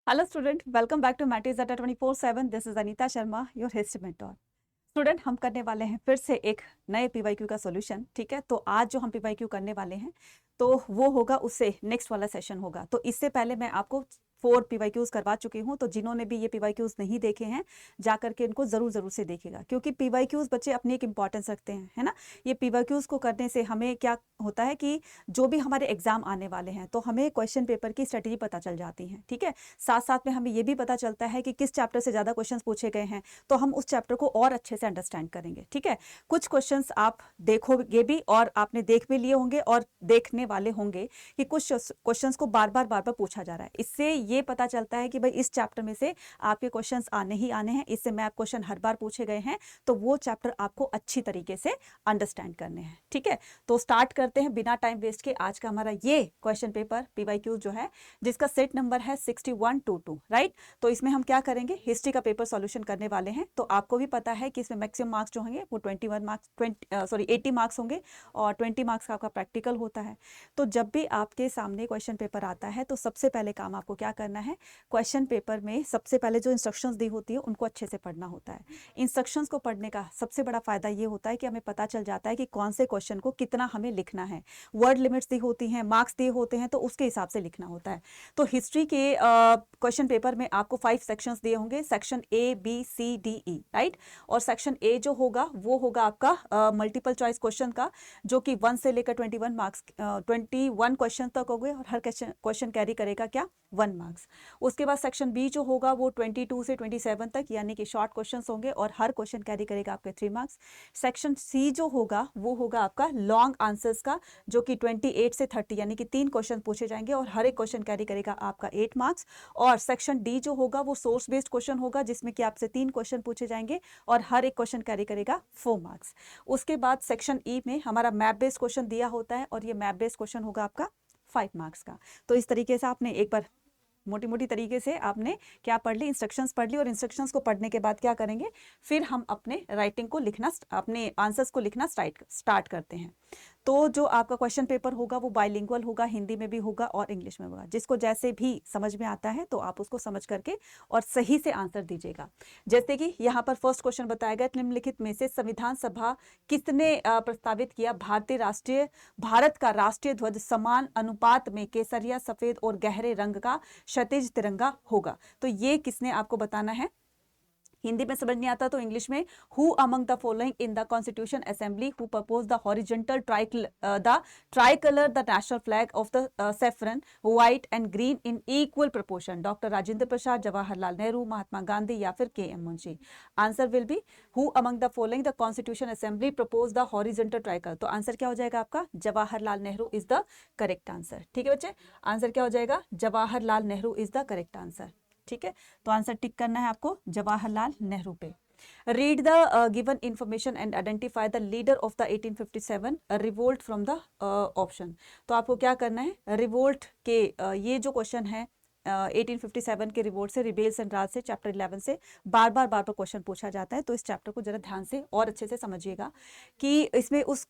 Hello student, welcome back to Matties at 24/7. This is Anita Sharma, your history mentor. Student हम करने वाले हैं फिर से एक नए पीवाईक्यू का सॉल्यूशन। ठीक है, तो आज जो हम पीवाईक्यू करने वाले हैं तो वो होगा उससे नेक्स्ट वाला सेशन होगा। तो इससे पहले मैं आपको 4 पीवाईक्यूज करवा चुकी हूँ, तो जिन्होंने भी ये पीवाईक्यूज नहीं देखे हैं जा करके इनको जरूर से देखेगा, क्योंकि पीवाईक्यूज बच्चे अपनी एक इंपॉर्टेंस रखते हैं, है ना। ये पीवाईक्यूज को करने से हमें क्या होता है कि जो भी हमारे एग्जाम आने वाले हैं तो हमें क्वेश्चन पेपर की स्ट्रेटेजी पता चल जाती है। ठीक है, साथ साथ में हमें ये भी पता चलता है कि किस चैप्टर से ज़्यादा क्वेश्चंस पूछे गए हैं, तो हम उस चैप्टर को और अच्छे से अंडरस्टैंड करेंगे। ठीक है, कुछ क्वेश्चंस आप देखोगे भी और आपने देख भी लिए होंगे और देखने वाले होंगे कि कुछ क्वेश्चंस को बार बार पूछा जा रहा है। इससे ये पता चलता है कि भाई इस चैप्टर में से आपके क्वेश्चंस आने ही आने हैं, इससे मैप क्वेश्चन हर बार पूछे गए हैं, तो वो चैप्टर आपको अच्छी तरीके से अंडरस्टैंड करने हैं। ठीक है, तो स्टार्ट करते हैं बिना टाइम वेस्ट के आज का हमारा ये क्वेश्चन पेपर पीवाईक्यू जो है, जिसका सेट नंबर है 6122, राइट। तो इसमें हम क्या करेंगे, हिस्ट्री का पेपर सॉल्यूशन करने वाले हैं। तो आपको भी पता है कि इसमें मैक्सिमम मार्क्स जो होंगे वो 80 मार्क्स होंगे और 20 मार्क्स का आपका प्रैक्टिकल होता है। तो जब भी आपके सामने क्वेश्चन पेपर आता है तो सबसे पहले काम आपको क्या करना है, क्वेश्चन पेपर में सबसे पहले जो इंस्ट्रक्शंस दी होती है उनको अच्छे से पढ़ना होता है। इंस्ट्रक्शंस को पढ़ने का सबसे बड़ा फायदा ये होता है कि हमें पता चल जाता है कि कौन से क्वेश्चन को कितना हमें लिखना है। वर्ड लिमिट्स दी होती हैं, मार्क्स दिए होते हैं, तो उसके हिसाब से लिखना होता है। तो हिस्ट्री के क्वेश्चन पेपर में आपको 5 सेक्शंस दिए होंगे, section A B C D E, right. और सेक्शन ए जो होगा वो होगा आपका मल्टीपल चॉइस क्वेश्चन का, जो कि 1 से लेकर 21 मार्क्स 21 क्वेश्चन तक हो गए और हर क्वेश्चन कैरी करेगा क्या, 1 मार्क्स। उसके बाद सेक्शन बी जो होगा वो 22 से 27 तक यानी कि शॉर्ट क्वेश्चन होंगे और हर क्वेश्चन कैरी करेगा आपके 3 मार्क्स। सेक्शन सी जो होगा वो होगा आपका लॉन्ग आंसर्स का, जो कि 28 से 30 यानी कि 3 क्वेश्चन पूछे जाएंगे और हर एक क्वेश्चन कैरी करेगा आपका 8 मार्क्स। और सेक्शन डी जो होगा वो सोर्स बेस्ड क्वेश्चन होगा, जिसमें कि आपसे 3 क्वेश्चन पूछे जाएंगे और हर एक क्वेश्चन कैरी करेगा 4 मार्क्स। उसके बाद सेक्शन ई में हमारा मैप बेस्ड क्वेश्चन दिया होता है और ये मैप बेस्ड क्वेश्चन होगा आपका 5 मार्क्स का। तो इस तरीके से आपने एक बार मोटी तरीके से आपने क्या पढ़ ली, इंस्ट्रक्शंस पढ़ ली। और इंस्ट्रक्शंस को पढ़ने के बाद क्या करेंगे, फिर हम अपने राइटिंग को लिखना, अपने आंसर्स को लिखना स्टार्ट करते हैं। तो जो आपका क्वेश्चन पेपर होगा वो बाइलिंगुअल होगा, हिंदी में भी होगा और इंग्लिश में होगा। जिसको जैसे भी समझ में आता है तो आप उसको समझ करके और सही से आंसर दीजिएगा। जैसे कि यहाँ पर फर्स्ट क्वेश्चन बताया गया, निम्नलिखित में से संविधान सभा किसने प्रस्तावित किया भारत का राष्ट्रीय ध्वज समान अनुपात में केसरिया, सफेद और गहरे रंग का क्षैतिज तिरंगा होगा। तो ये किसने आपको बताना है। हिंदी में समझ नहीं आता तो इंग्लिश में, who among the following in the constitution assembly who propose the horizontal tricolour the national flag of the saffron white and green in equal proportion, doctor Rajendra Prasad, Jawaharlal Nehru, Mahatma Gandhi या फिर K M Munshi. Answer will be who among the following the constitution assembly propose the horizontal tricolour. तो answer क्या हो जाएगा आपका, Jawaharlal Nehru is the correct answer. ठीक है बच्चे, आंसर क्या हो जाएगा, Jawaharlal Nehru is the correct answer. ठीक है, तो आंसर टिक करना है आपको जवाहरलाल नेहरू पे। Read the given information and identify the leader of the 1857 revolt from the option. तो आपको क्या करना है, रिवोल्ट के ये जो क्वेश्चन है 1857 के रिवोल्ट से, रिबेल्स एंड राज से, चैप्टर 11 से बार बार क्वेश्चन पूछा जाता है। तो इस चैप्टर को जरा ध्यान से और अच्छे से समझिएगा कि इसमें उस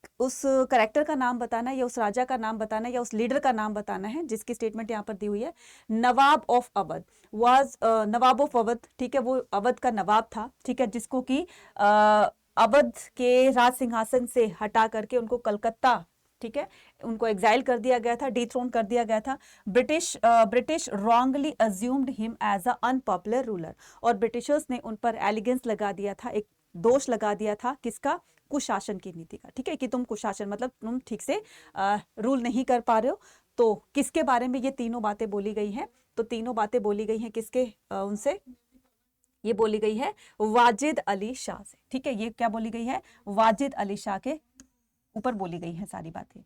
करेक्टर का नाम बताना है या उस राजा का नाम बताना है या उस लीडर का नाम बताना है जिसकी स्टेटमेंट यहाँ पर दी हुई है। Nawab of Awadh was, Nawab of Awadh, ठीक है, वो अवध का नवाब था। ठीक है, जिसको कि अवध के राज सिंहासन से हटा करके उनको कलकत्ता, ठीक है, उनको एग्जाइल कर दिया गया था, डिथ्रोन कर दिया गया था। British wrongly assumed him as a unpopular ruler, और ब्रिटिशर्स ने उन पर एलिगेंस लगा दिया था, एक दोष लगा दिया था किसका, कुशासन की नीति का। ठीक है, कि तुम कुशासन मतलब तुम ठीक से रूल नहीं कर पा रहे हो। तो किसके बारे में ये तीनों बातें बोली गई हैं, तो तीनों बातें बोली गई हैं किसके उनसे, ये बोली गई है वाजिद अली शाह से। ठीक है, ये क्या बोली गई है, वाजिद अली शाह के ऊपर बोली गई है सारी बातें।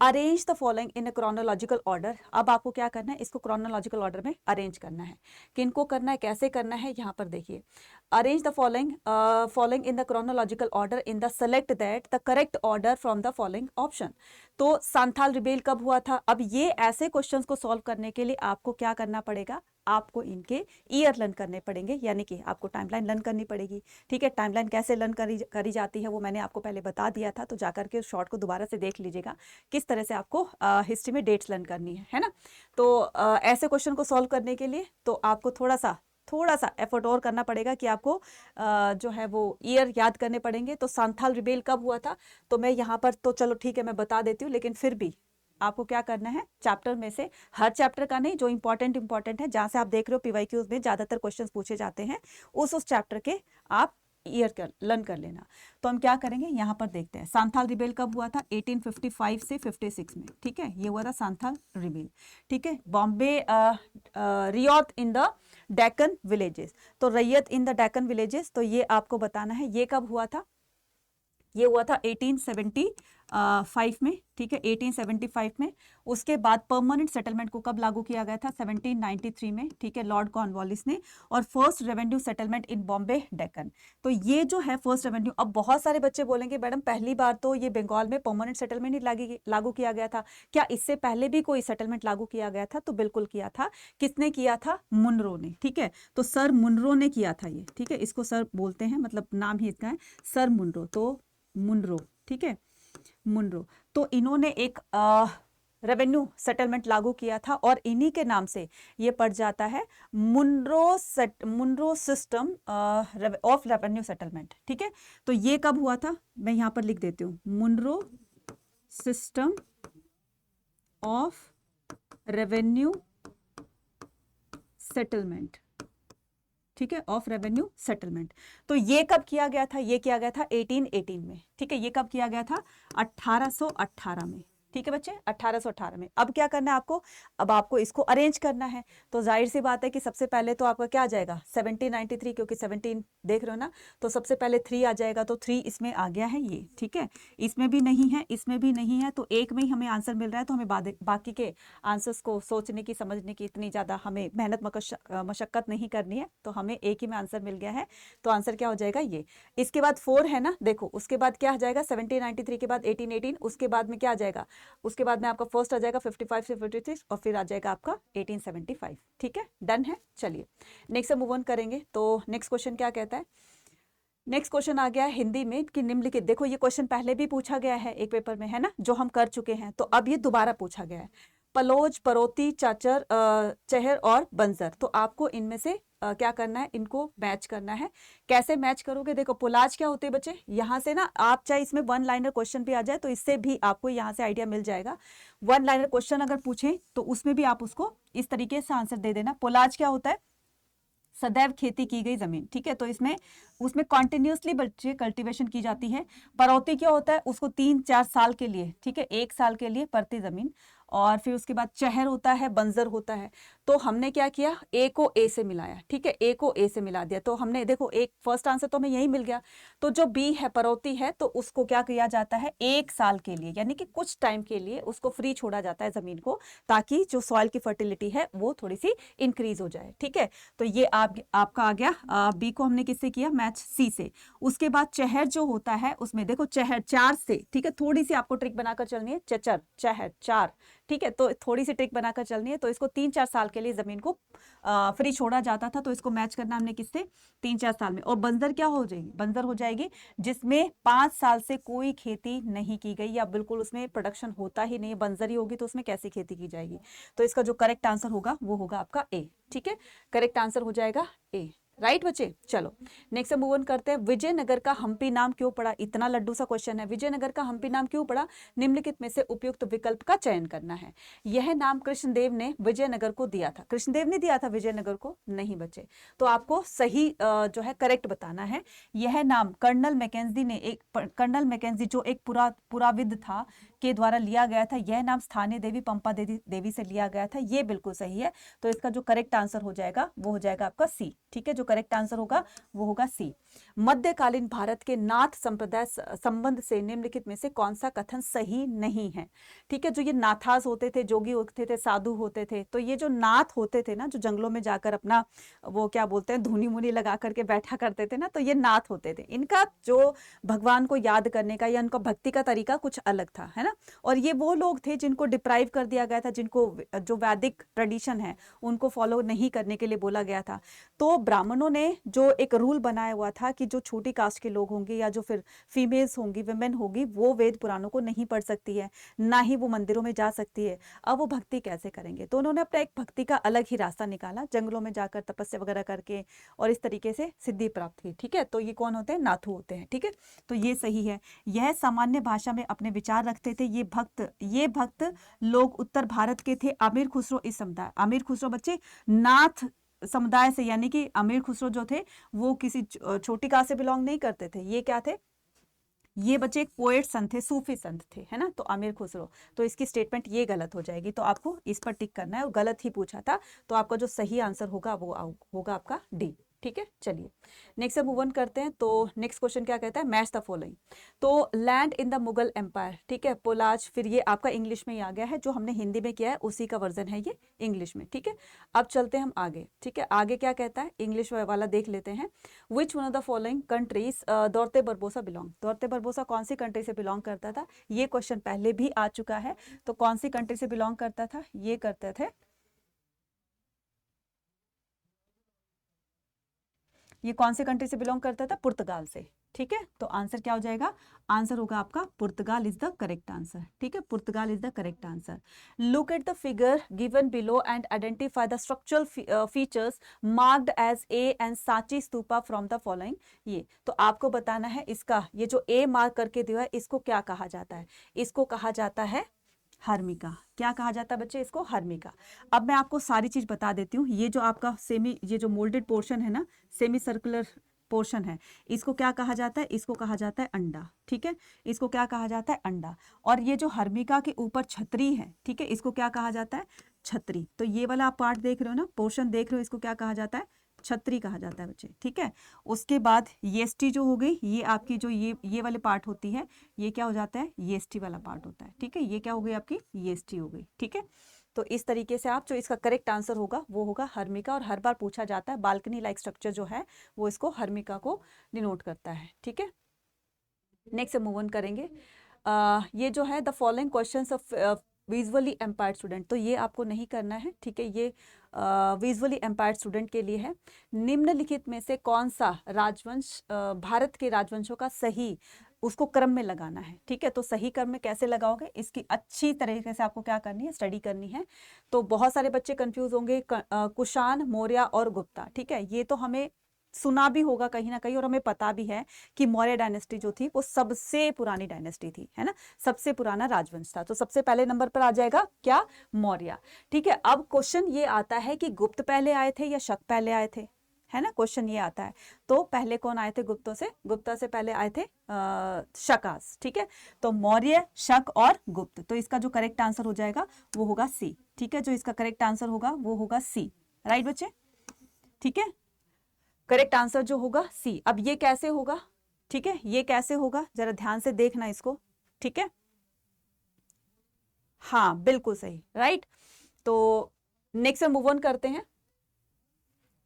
Arrange the following in a chronological order. अब आपको क्या करना है, इसको क्रोनोलॉजिकल ऑर्डर में अरेंज करना है। किनको करना है, कैसे करना है, यहाँ पर देखिए, arrange the following in the chronological order in the select that the correct order from the following option. तो सांथाल रिबेल कब हुआ था। अब ये ऐसे क्वेश्चंस को सॉल्व करने के लिए आपको क्या करना पड़ेगा, आपको इनके ईयर लर्न करने पड़ेंगे, यानी कि आपको टाइमलाइन लर्न करनी पड़ेगी। ठीक है, टाइमलाइन कैसे लर्न करी जाती है वो मैंने आपको पहले बता दिया था, तो जाकर के शॉर्ट को दोबारा से देख लीजिएगा किस तरह से आपको हिस्ट्री में डेट्स लर्न करनी है ना। तो ऐसे क्वेश्चन को सॉल्व करने के लिए तो आपको थोड़ा सा एफर्ट और करना पड़ेगा कि आपको जो है वो ईयर याद करने पड़ेंगे। तो सांथाल रिबेल कब हुआ था, तो मैं यहाँ पर तो चलो ठीक है मैं बता देती हूँ, लेकिन फिर भी आपको क्या करना है, चैप्टर में से, हर चैप्टर का नहीं, जो इंपॉर्टेंट है, जहां से आप देख रहे हो पीवाईक्यूज में ज्यादातर क्वेश्चंस पूछे जाते हैं, उस चैप्टर के आप ईयर लर्न कर लेना। तो हम क्या करेंगे, यहाँ पर देखते हैं सांथाल रिबेल कब हुआ था, 1855 से 56 में। ठीक है, ये हुआ था सांथाल रिबेल। ठीक है, Bombay riot in the Deccan villages, तो रैयत इन द डेक्कन विलेजेस, तो ये आपको बताना है ये कब हुआ था। ये हुआ था 1875 में। ठीक है, 1875 में। उसके बाद परमानेंट सेटलमेंट को कब लागू किया गया था, 1793 में। ठीक है, लॉर्ड कॉर्नवालिस ने। और first revenue settlement in Bombay Deccan, तो ये जो है फर्स्ट रेवेन्यू। अब बहुत सारे बच्चे बोलेंगे मैडम पहली बार तो ये बंगाल में परमानेंट सेटलमेंट ही लागू किया गया था, क्या इससे पहले भी कोई सेटलमेंट लागू किया गया था, तो बिल्कुल किया था। किसने किया था, मुनरो ने। ठीक है, तो सर मुनरो ने किया था ये। ठीक है, इसको सर बोलते हैं, मतलब नाम ही इसका है सर मुनरो, तो मुनरो। ठीक है, मुनरो, तो इन्होंने एक रेवेन्यू सेटलमेंट लागू किया था, और इन्हीं के नाम से ये पड़ जाता है Munro system of revenue settlement. ठीक है, तो ये कब हुआ था, मैं यहां पर लिख देती हूँ, Munro system of revenue settlement. ठीक है, ऑफ रेवेन्यू सेटलमेंट, तो ये कब किया गया था, ये किया गया था 1818 में। ठीक है, ये कब किया गया था, 1818 में। ठीक है बच्चे, 1818 में। अब क्या करना है आपको, अब आपको इसको अरेंज करना है, तो जाहिर सी बात है कि सबसे पहले तो आपका क्या आ जाएगा 1793, क्योंकि 17 देख रहे हो ना, तो सबसे पहले 3 आ जाएगा, तो 3 इसमें आ गया है ये। ठीक है, इसमें भी नहीं है, इसमें भी नहीं है, तो एक में ही हमें आंसर मिल रहा है, तो हमें बाकी के आंसर्स को सोचने की, समझने की इतनी ज़्यादा हमें मेहनत मशक्कत नहीं करनी है, तो हमें एक ही में आंसर मिल गया है, तो आंसर क्या हो जाएगा ये। इसके बाद 4 है ना, देखो उसके बाद क्या आ जाएगा, 1793 के बाद 1818, उसके बाद में क्या आ जाएगा, उसके बाद में आपका फर्स्ट आ जाएगा 55 से 56, और फिर आ जाएगा आपका 1875। ठीक है, डन है। चलिए नेक्स्ट मूव ऑन करेंगे, तो नेक्स्ट क्वेश्चन क्या कहता है, नेक्स्ट क्वेश्चन आ गया है हिंदी में कि निम्नलिखित, देखो ये क्वेश्चन पहले भी पूछा गया है एक पेपर में, है ना, जो हम कर चुके हैं, तो अब ये दोबारा पूछा गया है। पलोज, परोती, चाचर, चहर और बंजर, तो आपको इनमें से क्या करना है, इनको मैच करना है। कैसे मैच करोगे, देखो पुलाज क्या होते हैं बच्चे, यहाँ से ना आप चाहे इसमें 1 लाइनर क्वेश्चन भी आ जाए, तो इससे भी आपको यहाँ से आइडिया मिल जाएगा। 1 लाइनर क्वेश्चन अगर पूछे तो उसमें भी आप उसको इस तरीके से आंसर दे देना। पुलाज क्या होता है, सदैव खेती की गई जमीन। ठीक है, तो उसमें कॉन्टिन्यूसली बच्चे कल्टीवेशन की जाती है। परौती क्या होता है, उसको 3-4 साल के लिए, ठीक है, 1 साल के लिए परती जमीन। और फिर उसके बाद चहर होता है, बंजर होता है। तो हमने क्या किया, ए को ए से मिलाया। ठीक है, ए को ए से मिला दिया, तो हमने देखो एक फर्स्ट आंसर तो हमें यही मिल गया। तो जो बी है, परौती है, तो उसको क्या किया जाता है, 1 साल के लिए, यानी कि कुछ टाइम के लिए उसको फ्री छोड़ा जाता है जमीन को, ताकि जो सॉइल की फर्टिलिटी है वो थोड़ी सी इंक्रीज हो जाए। ठीक है, तो ये आपका आ गया। बी को हमने किससे किया, मैच सी से। उसके बाद चहर जो होता है, उसमें देखो चहर 4 से, ठीक है, थोड़ी सी आपको ट्रिक बनाकर चलनी है, चचर, चहर 4। ठीक है, तो थोड़ी सी ट्रिक बनाकर चलनी है। तो इसको 3-4 साल के लिए जमीन को फ्री छोड़ा जाता था, तो इसको मैच करना हमने किससे, 3-4 साल में। और बंजर क्या हो जाएगी, बंजर हो जाएगी जिसमें 5 साल से कोई खेती नहीं की गई, या बिल्कुल उसमें प्रोडक्शन होता ही नहीं, बंजर ही होगी, तो उसमें कैसी खेती की जाएगी। तो इसका जो करेक्ट आंसर होगा वो होगा आपका ए। ठीक है, करेक्ट आंसर हो जाएगा ए। राइट बच्चे, चलो नेक्स्ट मूव ऑन करते हैं। विजयनगर का हम्पी नाम क्यों पड़ा, इतना लड्डू सा क्वेश्चन है, विजयनगर का हम्पी नाम क्यों पड़ा, निम्नलिखित में से उपयुक्त विकल्प का चयन करना है। यह नाम कृष्णदेव ने विजयनगर को दिया था, कृष्णदेव ने दिया था विजयनगर को, नहीं बच्चे, तो आपको सही जो है करेक्ट बताना है। यह नाम कर्नल मैकेंजी ने, कर्नल मैकेंजी जो एक पुराविद था, के द्वारा लिया गया था। यह नाम स्थानीय देवी पंपा देवी से लिया गया था, ये बिल्कुल सही है। तो इसका जो करेक्ट आंसर हो जाएगा वो हो जाएगा आपका सी। ठीक है, जो जो करेक्ट आंसर होगा वो होगा सी। मध्यकालीन भारत के नाथ संप्रदाय संबंध से निम्नलिखित में से कौन सा कथन सही नहीं है। ठीक है, जो ये नाथास होते थे, जोगी होते थे, साधु होते थे, तो ये जो नाथ होते थे ना, जो जंगलों में जाकर अपना वो क्या बोलते हैं धुनी मुनी लगा करके बैठा करते थे ना, तो ये नाथ होते थे। इनका जो भगवान को याद करने का या उनका भक्ति का तरीका कुछ अलग था, है ना। और ये वो लोग थे जिनको डिप्राइव कर दिया गया था, जिनको जो वैदिक ट्रेडिशन है उनको फॉलो नहीं करने के लिए बोला गया था। तो ब्राह्मणों ने जो एक रूल बनाया हुआ था कि जो छोटी कास्ट के लोग होंगे या जो फिर फीमेल्स होंगी, विमेन होगी, वो वेद पुराणों को नहीं पढ़ सकती है, ना ही वो मंदिरों में जा सकती है। अब वो भक्ति कैसे करेंगे, तो उन्होंने अपना एक भक्ति का अलग ही रास्ता निकाला, जंगलों में जाकर तपस्या वगैरह करके, और इस तरीके से सिद्धि प्राप्त की। ठीक है, तो ये कौन होते हैं, नाथु होते हैं। ठीक है, तो ये सही है। यह सामान्य भाषा में अपने विचार रखते थे। ये भक्त लोग उत्तर भारत के थे। अमीर खुसरो इस समुदाय, अमीर खुसरो बच्चे नाथ समुदाय से, यानी कि अमीर खुसरो जो थे वो किसी छोटी कास्ट से बिलोंग नहीं करते थे। ये क्या थे, ये बच्चे एक पोएट संत थे, सूफी संत थे, है ना। तो अमीर खुसरो, तो इसकी स्टेटमेंट ये गलत हो जाएगी, तो आपको इस पर टिक करना है। और गलत ही पूछा था, तो आपका जो सही आंसर होगा वो होगा आपका डी। ठीक है, चलिए नेक्स्ट मूव ऑन करते हैं। तो नेक्स्ट क्वेश्चन क्या कहता है, मैच द फॉलोइंग। तो land in the Mughal empire, ठीक है, पोलाज, फिर ये आपका इंग्लिश में ही आ गया है, जो हमने हिंदी में किया है उसी का वर्जन है ये इंग्लिश में। ठीक है, अब चलते हैं हम आगे। ठीक है, आगे क्या कहता है, इंग्लिश वाला देख लेते हैं। Which one of the following countries Duarte Barbosa belong, Duarte Barbosa कौन सी कंट्री से बिलोंग करता था। ये क्वेश्चन पहले भी आ चुका है, तो कौन सी कंट्री से बिलोंग करता था, ये करते थे, ये कौन सी कंट्री से बिलोंग करता था, पुर्तगाल से। ठीक है, तो आंसर क्या हो जाएगा, आंसर होगा आपका Portugal is the correct answer. ठीक है, Portugal is the correct answer. Look at the figure given below and identify the structural features marked as A and Sanchi stupa from the following. ये तो आपको बताना है, इसका ये जो ए मार्क करके दिया है इसको क्या कहा जाता है, इसको कहा जाता है हर्मिका। क्या कहा जाता है बच्चे, इसको हर्मिका। अब मैं आपको सारी चीज बता देती हूँ। ये जो आपका ये जो मोल्डेड पोर्शन है ना, सेमी सर्कुलर पोर्शन है, इसको क्या कहा जाता है, इसको कहा जाता है अंडा। ठीक है, इसको क्या कहा जाता है, अंडा। और ये जो हर्मिका के ऊपर छतरी है, ठीक है, इसको क्या कहा जाता है, छतरी। तो ये वाला आप पार्ट देख रहे हो ना, पोर्शन देख रहे हो, इसको क्या कहा जाता है, छतरी कहा जाता है बच्चे। ठीक है, उसके बाद येस्टी जो हो गई, ये आपकी जो ये वाले पार्ट होती है, ये क्या हो जाता है, येस्टी वाला पार्ट होता है। ठीक है, ये क्या हो गई आपकी, येस्टी हो गई। ठीक है, तो इस तरीके से आप जो इसका करेक्ट आंसर होगा वो होगा हर्मिका। और हर बार पूछा जाता है, बालकनी लाइक स्ट्रक्चर जो है वो इसको हर्मिका को डिनोट करता है। ठीक है, नेक्स्ट मूव ऑन करेंगे। ये जो है the following questions of visually impaired student, तो ये आपको नहीं करना है। ठीक है, ये विजुअली एम्पायर्ड स्टूडेंट के लिए है। निम्नलिखित में से कौन सा राजवंश भारत के राजवंशों का सही, उसको क्रम में लगाना है। ठीक है, तो सही क्रम में कैसे लगाओगे, इसकी अच्छी तरीके से आपको क्या करनी है, स्टडी करनी है। तो बहुत सारे बच्चे कंफ्यूज होंगे, कुषाण, मौर्य और गुप्ता। ठीक है, ये तो हमें सुना भी होगा कहीं ना कहीं, और हमें पता भी है कि मौर्य डायनेस्टी जो थी वो सबसे पुरानी डायनेस्टी थी, है ना, सबसे पुराना राजवंश था। तो सबसे पहले नंबर पर आ जाएगा क्या, मौर्य। ठीक है, अब क्वेश्चन ये आता है कि गुप्त पहले आए थे या शक पहले आए थे, है ना, क्वेश्चन ये आता है। तो पहले कौन आए थे, गुप्ता से पहले आए थे शकास। ठीक है, तो मौर्य, शक और गुप्त, तो इसका जो करेक्ट आंसर हो जाएगा वो होगा सी। ठीक है, जो इसका करेक्ट आंसर होगा वो होगा सी। राइट बच्चे, ठीक है, करेक्ट आंसर जो होगा सी। अब ये कैसे होगा, ठीक है, ये कैसे होगा, जरा ध्यान से देखना इसको। ठीक है, हाँ बिल्कुल सही, राइट। तो नेक्स्ट मूव ऑन करते हैं।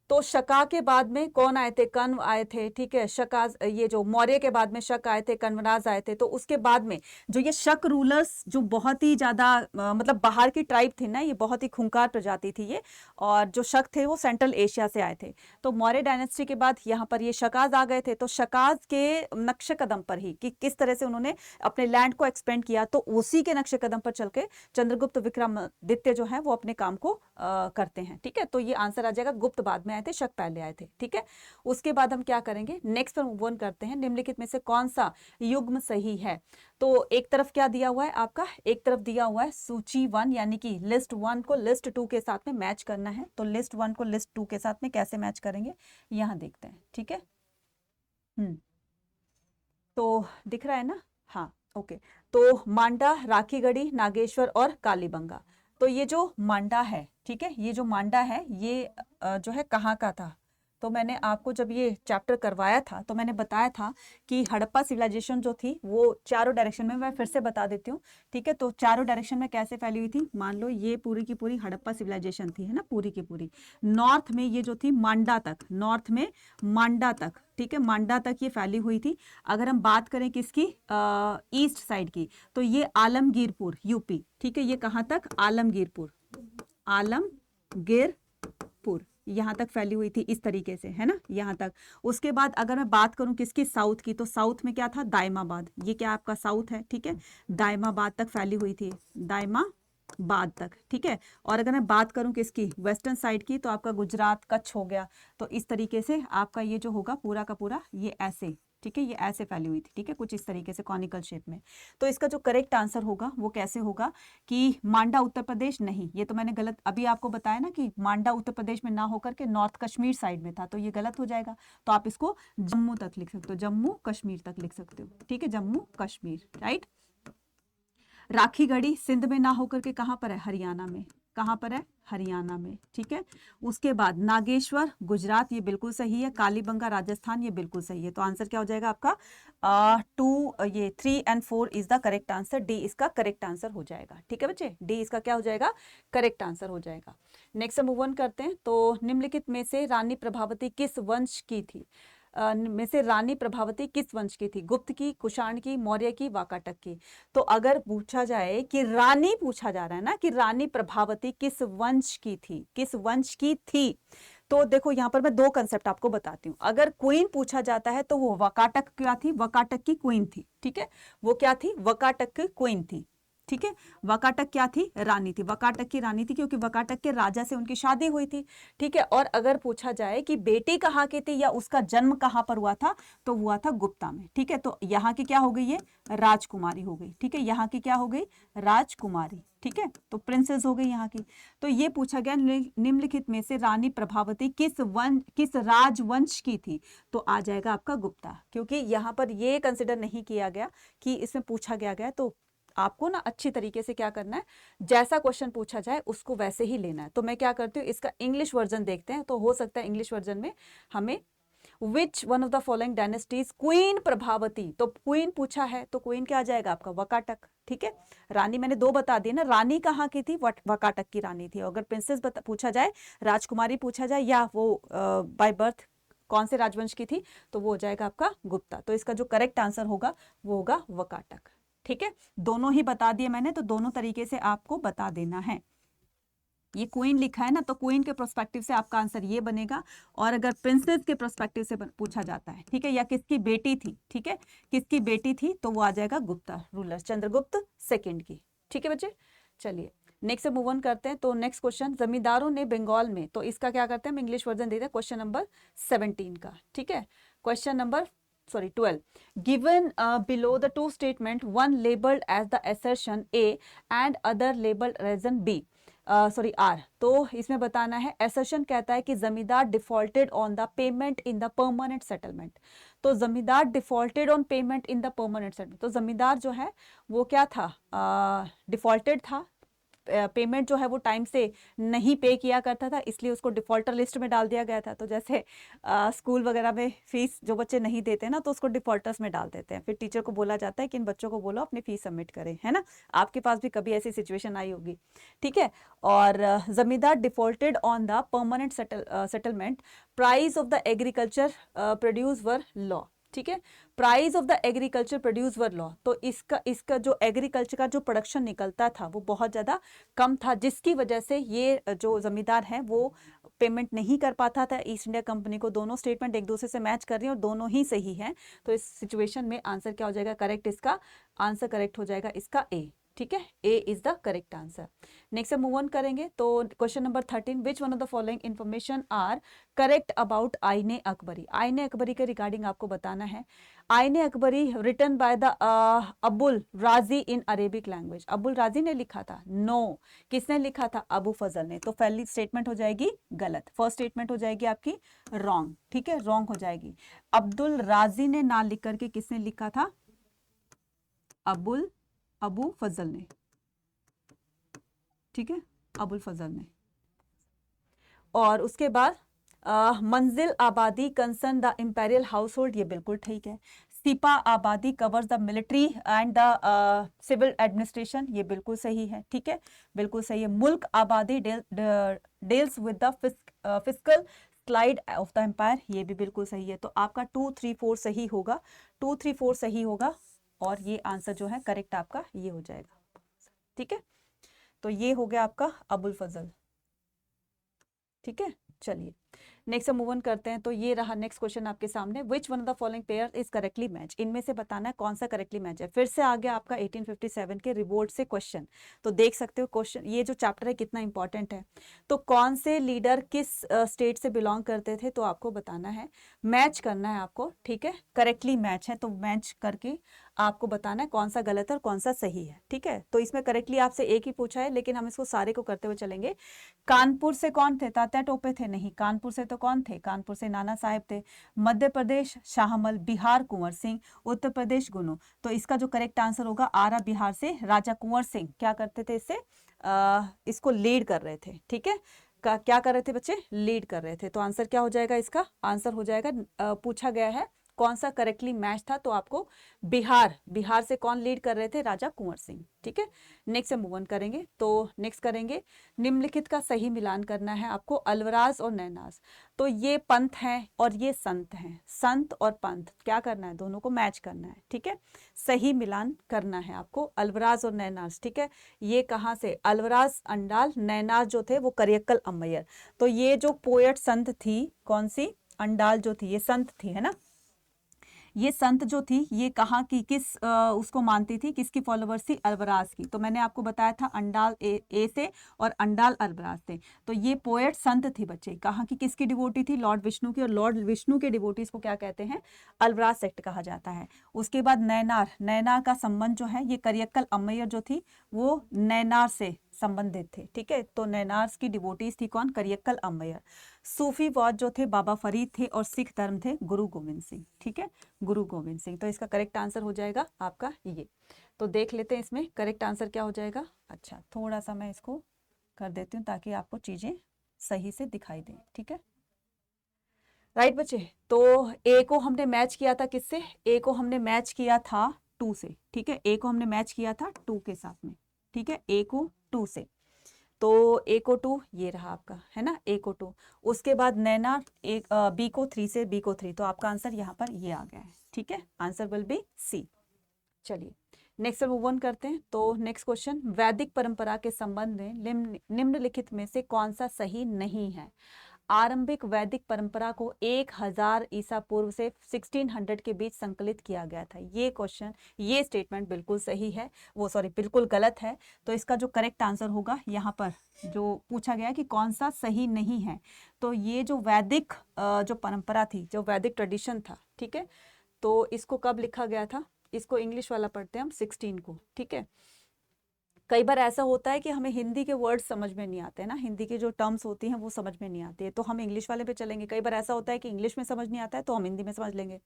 तो शका के बाद में कौन आए थे, कण्व आए थे। ठीक है, शकाज, ये जो मौर्य के बाद में शक आए थे, कण्वराज आए थे। तो उसके बाद में जो ये शक रूलर्स जो बहुत ही ज्यादा मतलब बाहर की ट्राइब थी ना, ये बहुत ही खूंखार प्रजाति थी ये, और जो शक थे वो सेंट्रल एशिया से आए थे। तो मौर्य डायनेस्टी के बाद यहाँ पर ये शकाज आ गए थे। तो शकाज के नक्शे कदम पर ही कि किस तरह से उन्होंने अपने लैंड को एक्सपेंड किया, तो उसी के नक्शे कदम पर चल के चंद्रगुप्त विक्रमादित्य जो है वो अपने काम को करते हैं। ठीक है, तो ये आंसर आ जाएगा, गुप्त बाद में आए थे, शक पहले आए थे। ठीक है, उसके बाद हम क्या करेंगे, नेक्स्ट पर मूव ऑन करते हैं। निम्नलिखित में से कौन सा युग्म सही है। तो एक तरफ क्या दिया हुआ है आपका, एक तरफ दिया हुआ है सूची 1, यानी कि लिस्ट 1 को लिस्ट 2 के साथ में मैच करना है। तो लिस्ट 1 को लिस्ट 2 के साथ में कैसे मैच करेंगे, यहां देखते हैं। ठीक है, तो दिख रहा है ना, हाँ ओके। तो मांडा, राखीगढ़ी, नागेश्वर और कालीबंगा। तो ये जो मांडा है, ठीक है, ये जो मांडा है ये जो है कहाँ का था, तो मैंने आपको जब ये चैप्टर करवाया था तो मैंने बताया था कि हड़प्पा सिविलाइजेशन जो थी वो चारों डायरेक्शन में, मैं फिर से बता देती हूँ, ठीक है। तो चारों डायरेक्शन में कैसे फैली हुई थी, मान लो ये पूरी की पूरी हड़प्पा सिविलाइजेशन थी, है ना, पूरी की पूरी। नॉर्थ में ये जो थी मांडा तक, नॉर्थ में मांडा तक, ठीक है, मांडा तक ये फैली हुई थी। अगर हम बात करें किसकी, ईस्ट साइड की, तो ये आलमगीरपुर यूपी, ठीक है, ये कहाँ तक, आलमगीरपुर, आलमगीरपुर यहाँ तक फैली हुई थी इस तरीके से, है ना, यहाँ तक। उसके बाद अगर मैं बात करूं किसकी, साउथ की, तो साउथ में क्या था, दायमाबाद, ये क्या आपका साउथ है, ठीक है, दायमाबाद तक फैली हुई थी, दायमाबाद तक, ठीक है। और अगर मैं बात करूं किसकी, वेस्टर्न साइड की, तो आपका गुजरात, कच्छ हो गया। तो इस तरीके से आपका ये जो होगा पूरा का पूरा ये ऐसे, ठीक है, ये ऐसे फैली हुई थी, ठीक है, कुछ इस तरीके से कॉनिकल शेप में। तो इसका जो करेक्ट आंसर होगा वो कैसे होगा कि मांडा उत्तर प्रदेश नहीं, ये तो मैंने गलत अभी आपको बताया ना कि मांडा उत्तर प्रदेश में ना होकर के नॉर्थ कश्मीर साइड में था, तो ये गलत हो जाएगा। तो आप इसको जम्मू तक लिख सकते हो, जम्मू कश्मीर तक लिख सकते हो, ठीक है, जम्मू कश्मीर, राइट। राखी गढ़ी सिंध में ना होकर के कहाँ पर है, हरियाणा में, कहाँ पर है, हरियाणा में, ठीक है। उसके बाद नागेश्वर गुजरात, ये बिल्कुल सही है। कालीबंगा राजस्थान, ये बिल्कुल सही है। तो आंसर क्या हो जाएगा आपका, 2, ये 3 and 4 is the correct answer, D इसका करेक्ट आंसर हो जाएगा, ठीक है बच्चे, डी इसका क्या हो जाएगा, करेक्ट आंसर हो जाएगा। नेक्स्ट मूव ऑन करते हैं। तो निम्नलिखित में से रानी प्रभावती किस वंश की थी, में से रानी प्रभावती किस वंश की थी, गुप्त की, कुषाण की, मौर्य की, वाकाटक की। तो अगर पूछा जाए कि रानी, पूछा जा रहा है ना कि रानी प्रभावती किस वंश की थी, किस वंश की थी, तो देखो यहां पर मैं दो कंसेप्ट आपको बताती हूँ। अगर क्वीन पूछा जाता है तो वो वाकाटक क्या थी, वाकाटक की क्वीन थी, ठीक है, वो क्या थी, वाकाटक की क्वीन थी, ठीक है। वाकाटक क्या थी, रानी थी, वाकाटक की रानी थी, क्योंकि वाकाटक के राजा से उनकी शादी हुई थी, ठीक है। और अगर पूछा जाए कि बेटी कहाँ की थी या उसका जन्म कहाँ पर हुआ था, तो हुआ था गुप्ता में, ठीक है। तो यहाँ की क्या हो गई, ये राजकुमारी हो गई, ठीक है, यहाँ की क्या हो गई, राजकुमारी, ठीक है, तो प्रिंसेस हो गई यहाँ की। तो ये पूछा गया निम्नलिखित में से रानी प्रभावती किस राजवंश की थी, तो आ जाएगा आपका गुप्ता, क्योंकि यहाँ पर ये कंसिडर नहीं किया गया कि इसमें पूछा गया तो आपको ना अच्छी तरीके से क्या करना है, जैसा क्वेश्चन पूछा जाए उसको वैसे ही लेना है। तो मैं क्या करती हूँ, इसका इंग्लिश वर्जन देखते हैं, तो हो सकता है इंग्लिश वर्जन में हमें विच one of the following dynasties queen Prabhavati, तो क्वीन पूछा है तो क्वीन क्या आ जाएगा आपका, वाकाटक, ठीक है। रानी मैंने दो बता दी ना, रानी कहाँ की थी, वाकाटक की रानी थी। अगर प्रिंसेस पूछा जाए, राजकुमारी पूछा जाए, या वो बाय बर्थ कौन से राजवंश की थी, तो वो हो जाएगा आपका गुप्ता। तो इसका जो करेक्ट आंसर होगा वो होगा वाकाटक, ठीक है। दोनों ही बता दिए मैंने, तो दोनों तरीके से आपको बता देना है। ये क्वीन लिखा है ना, तो क्वीन के प्रोस्पेक्टिव से आपका आंसर ये बनेगा। और अगर प्रिंसेस के प्रोस्पेक्टिव से पूछा जाता है, ठीक है, या किसकी बेटी थी, ठीक है, किसकी बेटी थी, तो वो आ जाएगा गुप्ता रूलर, चंद्रगुप्त सेकंड की, ठीक है बच्चे। चलिए नेक्स्ट मूव ऑन करते हैं। तो नेक्स्ट क्वेश्चन, जमींदारों ने बंगाल में, तो इसका क्या करते हैं, हम इंग्लिश वर्जन देते हैं क्वेश्चन नंबर 17 का, ठीक है। Question number 12, given below the two statement, one labeled as the assertion A and other labeled reason B, R। तो इसमें बताना है, assertion कहता है कि जमींदार defaulted on the payment in the permanent settlement. तो जमींदार defaulted on payment in the permanent settlement, तो जमींदार जो है वो क्या था, डिफॉल्टेड था, पेमेंट जो है वो टाइम से नहीं पे किया करता था, इसलिए उसको डिफॉल्टर लिस्ट में डाल दिया गया था। तो जैसे स्कूल वगैरह में फीस जो बच्चे नहीं देते ना, तो उसको डिफॉल्टर्स में डाल देते हैं, फिर टीचर को बोला जाता है कि इन बच्चों को बोलो अपनी फीस सबमिट करें, है ना। आपके पास भी कभी ऐसी सिचुएशन आई होगी, ठीक है। और जमींदार defaulted on the permanent settlement, price of the agriculture produce were law, ठीक है, price of the agriculture produce were law. तो इसका जो एग्रीकल्चर का जो प्रोडक्शन निकलता था वो बहुत ज़्यादा कम था, जिसकी वजह से ये जो जमींदार हैं वो पेमेंट नहीं कर पाता था ईस्ट इंडिया कंपनी को। दोनों स्टेटमेंट एक दूसरे से मैच कर रही हैं और दोनों ही सही हैं। तो इस सिचुएशन में आंसर क्या हो जाएगा करेक्ट, इसका आंसर करेक्ट हो जाएगा इसका ए, ठीक है, A is the correct answer. Next move on करेंगे। तो question number 13, which one of the following information are correct about Ain-i Akbari. आईने अकबरी के रिगार्डिंग आपको बताना है। Aine Akbari written by the Abul Raji in Arabic language. Abul राजी ने लिखा था, नो, किसने लिखा था, अबू फजल ने। तो पहली स्टेटमेंट हो जाएगी गलत, फर्स्ट स्टेटमेंट हो जाएगी आपकी रॉन्ग, ठीक है, रॉन्ग हो जाएगी। अब्दुल राजी ने ना लिख करके किसने लिखा था, अबू फजल ने, ठीक है, अबुल फजल ने। और उसके बाद Manzil Abadi concern the imperial household, ये बिल्कुल ठीक है। Sipah Abadi covers the military and the civil administration, ये बिल्कुल सही है, ठीक है, बिल्कुल सही है। Mulk Abadi deals with the fiscal slide of the empire, ये भी बिल्कुल सही है। तो आपका 2, 3, 4 सही होगा, 2, 3, 4 सही होगा, और ये आंसर जो है करेक्ट आपका ये हो जाएगा, ठीक है। तो ये हो गया आपका अबुल फजल, ठीक है। चलिए नेक्स्ट मूव ऑन करते हैं। तो ये रहा नेक्स्ट क्वेश्चन आपके सामने, विच one of the following pair is correctly match, इनमें से बताना है कौन सा करेक्टली मैच है। फिर से आ गया आपका 1857 के रिवोल्ट से क्वेश्चन। तो देख सकते हो क्वेश्चन, ये जो चैप्टर है कितना इंपॉर्टेंट है। तो कौन से लीडर किस स्टेट से बिलोंग करते थे, तो आपको बताना है, मैच करना है आपको, ठीक है। करेक्टली मैच है तो मैच करके आपको बताना है कौन सा गलत है और कौन सा सही है, ठीक है। तो इसमें करेक्टली आपसे एक ही पूछा है, लेकिन हम इसको सारे को करते हुए चलेंगे। कानपुर से कौन थे, तात्या टोपे थे? नहीं। कानपुर से तो कौन थे? कानपुर से नाना साहेब थे। मध्य प्रदेश शाहमल, बिहार कुंवर सिंह, उत्तर प्रदेश गुनु। तो इसका जो करेक्ट आंसर होगा आरा बिहार से राजा कुंवर सिंह क्या करते थे, इससे इसको लीड कर रहे थे, ठीक है। क्या कर रहे थे बच्चे? लीड कर रहे थे। तो आंसर क्या हो जाएगा? इसका आंसर हो जाएगा, पूछा गया है कौन सा करेक्टली मैच था, तो आपको बिहार से कौन लीड कर रहे थे? राजा कुंवर सिंह, ठीक है। नेक्स्ट मूव ऑन करेंगे। तो नेक्स्ट करेंगे, निम्नलिखित का सही मिलान करना है आपको, अलवराज और नैनाज। तो ये पंथ हैं और ये संत हैं, संत और पंथ क्या करना है? दोनों को मैच करना है, ठीक है। सही मिलान करना है आपको, अलवराज और नैनाज, ठीक है। ये कहाँ से? अलवराज अंडाल, नैनाज जो थे वो करियक्कल अम्मैयर। तो ये जो पोएट संत थी, कौन सी? अंडाल जो थी ये संत थी, है ना। ये संत जो थी ये कहाँ की, किस उसको मानती थी, किसकी फॉलोवर्स थी? अल्बराज की। तो मैंने आपको बताया था अंडाल ए से और अंडाल अल्बराज से। तो ये पोएट संत थी बच्चे, कहाँ की, किसकी डिवोटी थी? लॉर्ड विष्णु की। और लॉर्ड विष्णु के डिवोटीज को क्या कहते हैं? अल्बराज सेक्ट कहा जाता है। उसके बाद नैनार का संबंध जो है, ये करियक्कल अम्मैयर जो थी वो नैनार से संबंधित थे, ठीक है। तो नैनार्स की डिवोटीज थी कौन? करियक्कल अम्मैयर। सूफी वाद जो थे बाबा फरीद थे, और सिख धर्म थे गुरु गोविंद सिंह, ठीक है, गुरु गोविंद सिंह। तो इसका करेक्ट आंसर हो जाएगा आपका ये। तो देख लेते हैं इसमें करेक्ट आंसर क्या हो जाएगा। अच्छा, थोड़ा सा मैं इसको कर देती हूँ ताकि आपको चीजें सही से दिखाई दें, ठीक है। राइट बच्चे, तो ए को हमने मैच किया था किससे? ए को हमने मैच किया था 2 से, ठीक है। ए को हमने मैच किया था 2 के साथ में, ठीक है, ए को 2 से। तो ए को 2 ये रहा आपका, है ना, ए को 2। उसके बाद नैना एक बी को 3 से, बी को 3। तो आपका आंसर यहाँ पर ये आ गया है, ठीक है। Answer will be C. चलिए नेक्स्ट मूव ऑन करते हैं। तो नेक्स्ट क्वेश्चन, वैदिक परंपरा के संबंध में निम्नलिखित में से कौन सा सही नहीं है? आरंभिक वैदिक परंपरा को 1000 ईसा पूर्व से 1600 के बीच संकलित किया गया था। ये क्वेश्चन, ये स्टेटमेंट बिल्कुल सही है, वो सॉरी बिल्कुल गलत है। तो इसका जो करेक्ट आंसर होगा, यहाँ पर जो पूछा गया कि कौन सा सही नहीं है, तो ये जो वैदिक जो परंपरा थी, जो वैदिक ट्रेडिशन था, ठीक है, तो इसको कब लिखा गया था? इसको इंग्लिश वाला पढ़ते हैं हम 16 को, ठीक है। कई बार ऐसा होता है कि हमें हिंदी के वर्ड्स समझ में नहीं आते हैं ना, हिंदी की जो टर्म्स होती हैं वो समझ में नहीं आती है, तो हम इंग्लिश वाले पे चलेंगे। कई बार ऐसा होता है कि इंग्लिश में समझ नहीं आता है तो हम हिंदी में समझ लेंगे,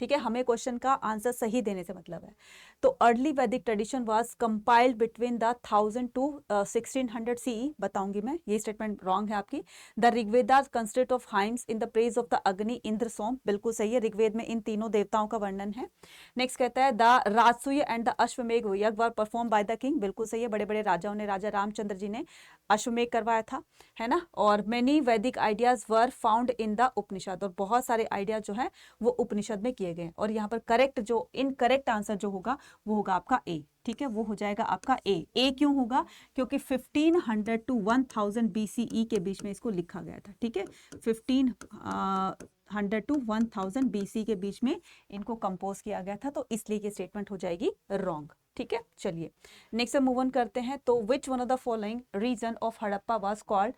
ठीक है। हमें क्वेश्चन का आंसर सही देने से मतलब है। तो early Vedic tradition was compiled between the 1000 to 1600 CE, बताऊंगी मैं, ये स्टेटमेंट रॉन्ग है आपकी। The Rigveda consist of hymns in the praise of the Agni Indra सोम, बिल्कुल सही है। ऋग्वेद में इन तीनों देवताओं का वर्णन है। नेक्स्ट कहता है द राजसूय एंड द अश्वमेघ यज्ञ वर परफॉर्म बाय द किंग, बिल्कुल सही है। बड़े बड़े राजाओं ने, राजा रामचंद्र जी ने अश्वमेघ करवाया था, है ना। और many Vedic ideas were found in the Upanishad, और बहुत सारे आइडिया जो है वो उपनिषद में किए गए। और यहाँ पर करेक्ट जो इनकरेक्ट आंसर जो होगा वो होगा आपका ए, ठीक है, वो हो जाएगा आपका ए। ए क्यों होगा? क्योंकि 1500 टू 1000 BCE के बीच में इसको लिखा गया था, ठीक है। 1500 टू 1000 BC के बीच में इनको कंपोज किया गया था, तो इसलिए ये स्टेटमेंट हो जाएगी रॉन्ग, ठीक है। चलिए नेक्स्ट मूव ऑन करते हैं। तो which one of the following region of Harappa was called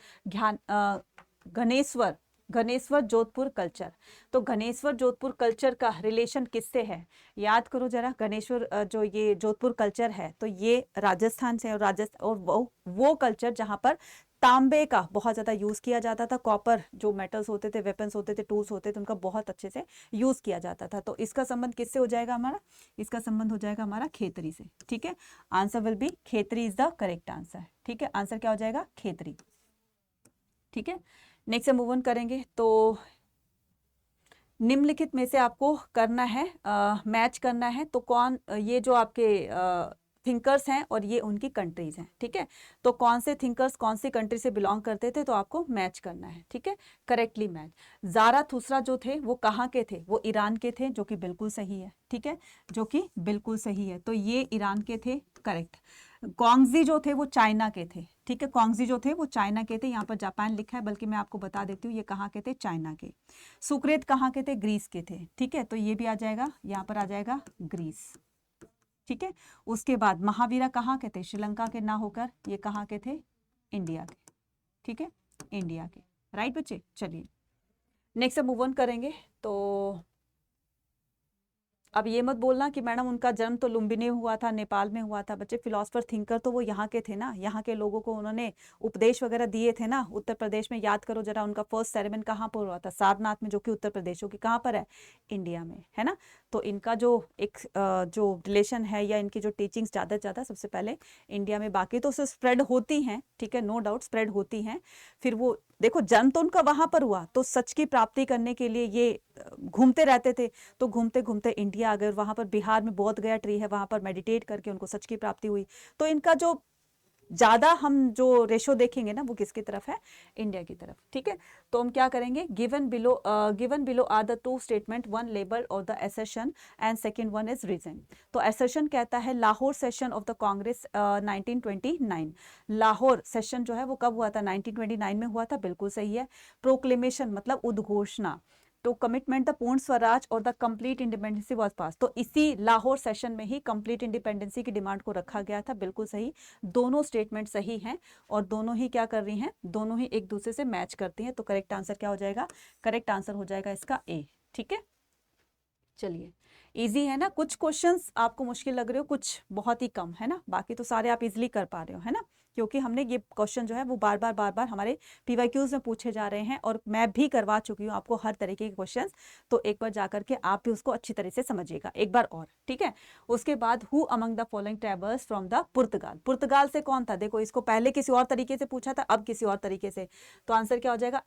Ganeshwar Jodhpur culture. तो घनेश्वर जोधपुर कल्चर का रिलेशन किससे है? याद करो जरा, घनेश्वर जो ये जोधपुर कल्चर है तो ये राजस्थान से, और वो कल्चर जहाँ पर तांबे का बहुत ज़्यादा यूज़ किया जाता था, कॉपर जो मेटल्स होते थे, वेपन्स होते थे, टूल्स होते थे, उनका बहुत अच्छे से यूज़ किया जाता था। तो इसका संबंध किससे हो जाएगा हमारा? इसका संबंध हो जाएगा हमारा खेतरी से, ठीक है। Answer will B Khetri is the correct answer, ठीक है। आंसर क्या हो जाएगा? खेतरी, ठीक है। नेक्स्ट से मूव ऑन करेंगे। तो निम्नलिखित में से आपको करना है, मैच करना है। तो कौन, ये जो आपके थिंकर्स हैं और ये उनकी कंट्रीज हैं, ठीक है। तो कौन से थिंकर्स कौन सी कंट्री से बिलोंग करते थे, तो आपको मैच करना है, ठीक है, करेक्टली मैच। ज़ाराथुस्त्रा जो थे वो कहाँ के थे, वो ईरान के थे, जो कि बिल्कुल सही है, ठीक है, जो कि बिल्कुल सही है। तो ये ईरान के थे, करेक्ट। कॉन्गजी जो थे वो चाइना के थे, ठीक है, कॉन्गजी जो थे वो चाइना के थे। यहाँ पर जापान लिखा है, बल्कि मैं आपको बता देती हूँ ये कहाँ के थे, चाइना के। सुक्रेत कहाँ के थे, ग्रीस के थे, ठीक है। तो ये भी आ जाएगा, यहाँ पर आ जाएगा ग्रीस, ठीक है। उसके बाद महावीरा कहाँ के थे, श्रीलंका के ना होकर ये कहाँ के थे, इंडिया के, ठीक है, इंडिया के। राइट बच्चे, चलिए नेक्स्ट मूव ऑन करेंगे। तो अब ये मत बोलना कि मैडम उनका जन्म तो लुम्बिनी में हुआ था, नेपाल में हुआ था। बच्चे फिलोसफर थिंकर तो वो यहाँ के थे ना, यहाँ के लोगों को उन्होंने उपदेश वगैरह दिए थे ना। उत्तर प्रदेश में याद करो जरा, उनका फर्स्ट सेरेमनी कहाँ पर हुआ था, सारनाथ में, जो कि उत्तर प्रदेश, जो कि कहाँ पर है, इंडिया में, है ना। तो इनका जो एक जो रिलेशन है या इनकी जो टीचिंग्स ज़्यादा से ज़्यादा सबसे पहले इंडिया में, बाकी तो उससे स्प्रेड होती हैं, ठीक है, नो डाउट स्प्रेड होती हैं। फिर वो देखो जन्म तो उनका वहां पर हुआ, तो सच की प्राप्ति करने के लिए ये घूमते रहते थे। तो घूमते घूमते इंडिया आ गए, वहां पर बिहार में बोध गया ट्री है, वहां पर मेडिटेट करके उनको सच की प्राप्ति हुई। तो इनका जो ज्यादा हम जो रेशो देखेंगे ना, वो किसकी तरफ है, इंडिया की तरफ, ठीक है। तो हम क्या करेंगे, given below are the two statement, one label और the assertion and second one is reason. तो एसेशन कहता है Lahore session of the Congress 1929। Lahore session जो है वो कब हुआ था, 1929 में हुआ था, बिल्कुल सही है। प्रोक्लेमेशन मतलब उद्घोषणा, तो कमिटमेंट द पूर्ण स्वराज और द कंप्लीट इंडिपेंडेंसी वाज पास। तो इसी लाहौर सेशन में ही कंप्लीट इंडिपेंडेंसी की डिमांड को रखा गया था, बिल्कुल सही। दोनों स्टेटमेंट सही हैं और दोनों ही क्या कर रही हैं, दोनों ही एक दूसरे से मैच करती हैं। तो करेक्ट आंसर क्या हो जाएगा, करेक्ट आंसर हो जाएगा इसका ए, ठीक है। चलिए, इजी है ना, कुछ क्वेश्चंस आपको मुश्किल लग रहे हो, कुछ बहुत ही कम, है ना, बाकी तो सारे आप इजीली कर पा रहे हो, है ना, क्योंकि हमने ये क्वेश्चन जो है वो बार बार हमारे पीवाईक्यूज में पूछे जा रहे हैं और मैं भी करवा चुकी हूँ आपको हर तरीके के क्वेश्चंस। तो एक बार जाकर के आप भी उसको अच्छी तरह से समझिएगा एक बार और, ठीक है। उसके बाद who among the following travels from the Portugal, Portugal से कौन था, देखो इसको पहले किसी और तरीके से पूछा था, अब किसी और तरीके से। तो आंसर क्या हो जाएगा,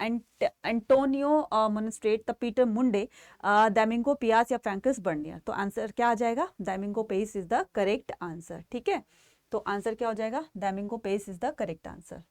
Antonio Monserrate, the Peter Mundy, Domingo Paes या फ्रैंकस बर्नियर। तो आंसर क्या आ जाएगा, Domingo Paes is the correct answer, ठीक है। तो आंसर क्या हो जाएगा, Domingo Paes is the correct answer,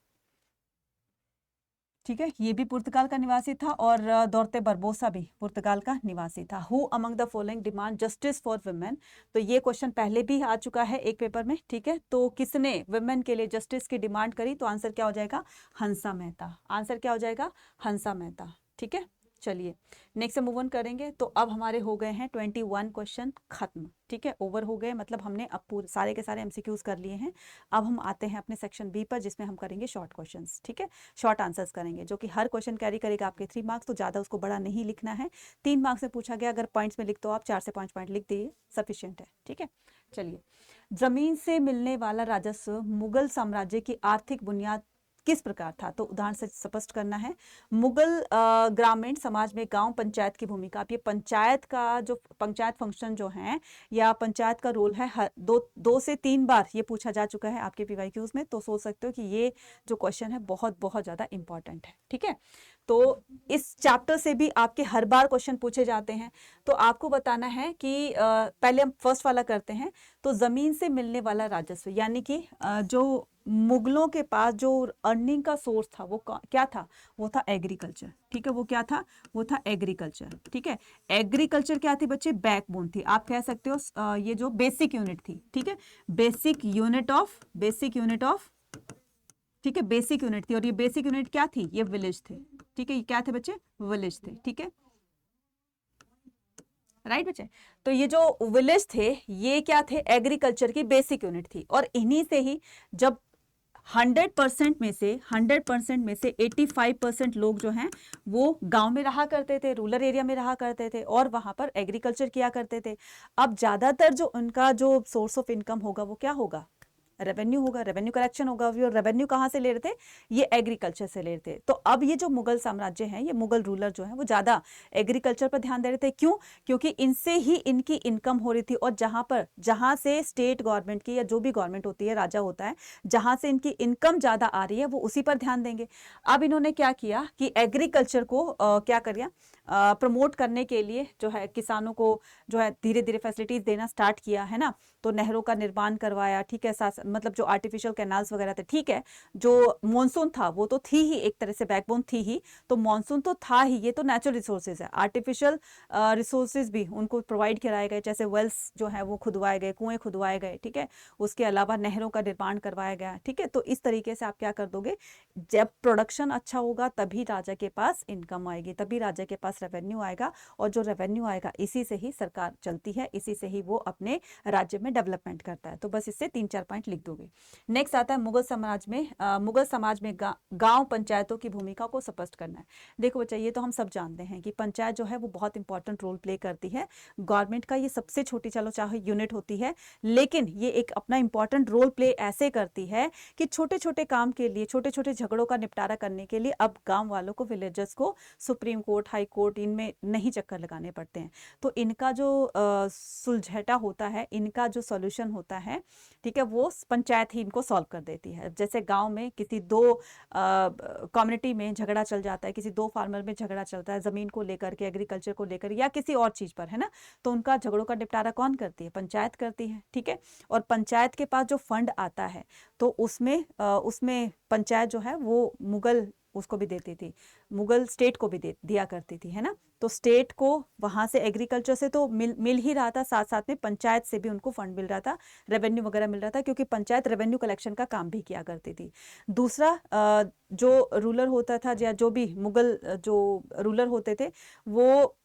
ठीक है। ये भी पुर्तगाल का निवासी था और डोर्ते बरबोसा भी पुर्तगाल का निवासी था। Who among the following demand justice for women. तो ये क्वेश्चन पहले भी आ चुका है एक पेपर में, ठीक है। तो किसने वुमेन के लिए जस्टिस की डिमांड करी, तो आंसर क्या हो जाएगा, हंसा मेहता। आंसर क्या हो जाएगा, हंसा मेहता, ठीक है। चलिए नेक्स्ट मूव ऑन करेंगे। तो अब हमारे हो गए हैं 21 क्वेश्चन खत्म, ठीक है, ओवर हो गए, मतलब हमने अब पूरे सारे के सारे एमसीक्यूज कर लिए हैं। अब हम आते हैं अपने सेक्शन बी पर, जिसमें हम करेंगे शॉर्ट क्वेश्चंस, ठीक है, शॉर्ट आंसर्स करेंगे, जो कि हर क्वेश्चन कैरी करेगा आपके 3 मार्क्स। तो ज़्यादा उसको बड़ा नहीं लिखना है, 3 मार्क्स में पूछा गया, अगर पॉइंट्स में लिख दो आप 4 से 5 पॉइंट लिख दिए, सफिशियंट है, ठीक है। चलिए, जमीन से मिलने वाला राजस्व मुगल साम्राज्य की आर्थिक बुनियाद किस प्रकार था। तो उदाहरण से स्पष्ट करना है। मुगल ग्रामीण समाज में गांव पंचायत की भूमिका, अब ये पंचायत का जो पंचायत फंक्शन जो है या पंचायत का रोल है, दो से 3 बार ये पूछा जा चुका है आपके पीवाईक्यूज में। तो सोच सकते हो कि ये जो क्वेश्चन है बहुत बहुत ज्यादा इंपॉर्टेंट है, ठीक है। तो इस चैप्टर से भी आपके हर बार क्वेश्चन पूछे जाते हैं। तो आपको बताना है कि पहले हम फर्स्ट वाला करते हैं। तो जमीन से मिलने वाला राजस्व, यानी कि जो मुगलों के पास जो अर्निंग का सोर्स था वो क्या था, वो था एग्रीकल्चर, ठीक है। वो क्या था, वो था एग्रीकल्चर, ठीक है। एग्रीकल्चर क्या थी बच्चे, बैकबोन थी, आप कह सकते हो ये जो बेसिक यूनिट थी, ठीक है, बेसिक यूनिट ऑफ, ठीक है, बेसिक यूनिट थी। और ये बेसिक यूनिट क्या थी, ये विलेज थे, ठीक है। ये क्या थे बच्चे, विलेज थे, ठीक है, राइट बच्चे। तो ये जो विलेज थे ये क्या थे, एग्रीकल्चर की बेसिक यूनिट थी। और इन्हीं से ही जब 100% में से 85% लोग जो हैं वो गांव में रहा करते थे, रूरल एरिया में रहा करते थे और वहां पर एग्रीकल्चर किया करते थे। अब ज्यादातर जो उनका जो सोर्स ऑफ इनकम होगा वो क्या होगा, रेवेन्यू होगा, रेवेन्यू कलेक्शन होगा। वो रेवेन्यू कहाँ से ले रहे थे, ये एग्रीकल्चर से ले रहे थे। तो अब ये जो मुगल साम्राज्य है, ये मुगल रूलर जो है वो ज़्यादा एग्रीकल्चर पर ध्यान दे रहे थे। क्यों? क्योंकि इनसे ही इनकी इनकम हो रही थी, और जहाँ से स्टेट गवर्नमेंट की या जो भी गवर्नमेंट होती है, राजा होता है, जहाँ से इनकी इनकम ज़्यादा आ रही है वो उसी पर ध्यान देंगे। अब इन्होंने क्या किया कि एग्रीकल्चर को क्या करिए प्रमोट करने के लिए जो है किसानों को जो है धीरे धीरे फैसिलिटीज देना स्टार्ट किया, है ना। तो नहरों का निर्माण करवाया, ठीक है। मतलब जो आर्टिफिशियल कैनाल्स वगैरह थे, ठीक है। जो मॉनसून था वो तो थी ही, एक तरह से बैकबोन थी ही, तो मॉनसून तो था ही, ये तो नेचुरल रिसोर्सेज है। आर्टिफिशियल रिसोर्सेज भी उनको प्रोवाइड कराए गए, जैसे वेल्स जो है वो खुदवाए गए, कुएं खुदवाए गए, ठीक है। उसके अलावा नहरों का निर्माण करवाया गया, ठीक है। तो इस तरीके से आप क्या कर दोगे, जब प्रोडक्शन अच्छा होगा तभी राजा के पास इनकम आएगी, तभी राजा के पास रेवेन्यू आएगा, और जो रेवेन्यू आएगा इसी से ही सरकार चलती है, इसी से ही वो अपने राज्य में डेवलपमेंट करता है। तो बस इससे 3-4 पॉइंट लिख दोगे। नेक्स्ट आता है मुगल समाज में गांव पंचायतों की भूमिका को स्पष्ट करना है। देखो बच्चा, ये तो हम सब जानते हैं कि पंचायत जो है वो बहुत इंपॉर्टेंट रोल प्ले करती है। गवर्नमेंट का ये सबसे छोटी, चलो चाहे यूनिट होती है, लेकिन ये एक अपना इंपॉर्टेंट रोल प्ले ऐसे करती है कि छोटे छोटे काम के लिए, छोटे छोटे झगड़ों का निपटारा करने के लिए अब गांव वालों को, विलेजर्स को सुप्रीम कोर्ट, हाई कोर्ट, इनमें नहीं चक्कर लगाने पड़ते हैं। तो इनका जो सुलझटा होता है, इनका जो सॉल्यूशन होता है, ठीक है, वो पंचायत ही इनको सॉल्व कर देती है। जैसे गांव में किसी दो कम्युनिटी में झगड़ा चल जाता है, किसी दो फार्मर में झगड़ा चलता है ज़मीन को लेकर के, एग्रीकल्चर को लेकर या किसी और चीज़ पर, है ना। तो उनका झगड़ों का निपटारा कौन करती है? पंचायत करती है, ठीक है। और पंचायत के पास जो फंड आता है, तो उसमें पंचायत जो है वो मुगल उसको भी देती थी, मुगल स्टेट को भी दिया करती थी, है ना। तो स्टेट को वहां से एग्रीकल्चर से तो मिल ही रहा था, साथ साथ में पंचायत से भी उनको फंड मिल रहा था, रेवेन्यू वगैरह मिल रहा था, क्योंकि पंचायत रेवेन्यू कलेक्शन का काम भी किया करती थी। दूसरा, जो रूलर होता था या जो भी मुगल जो रूलर होते थे, वो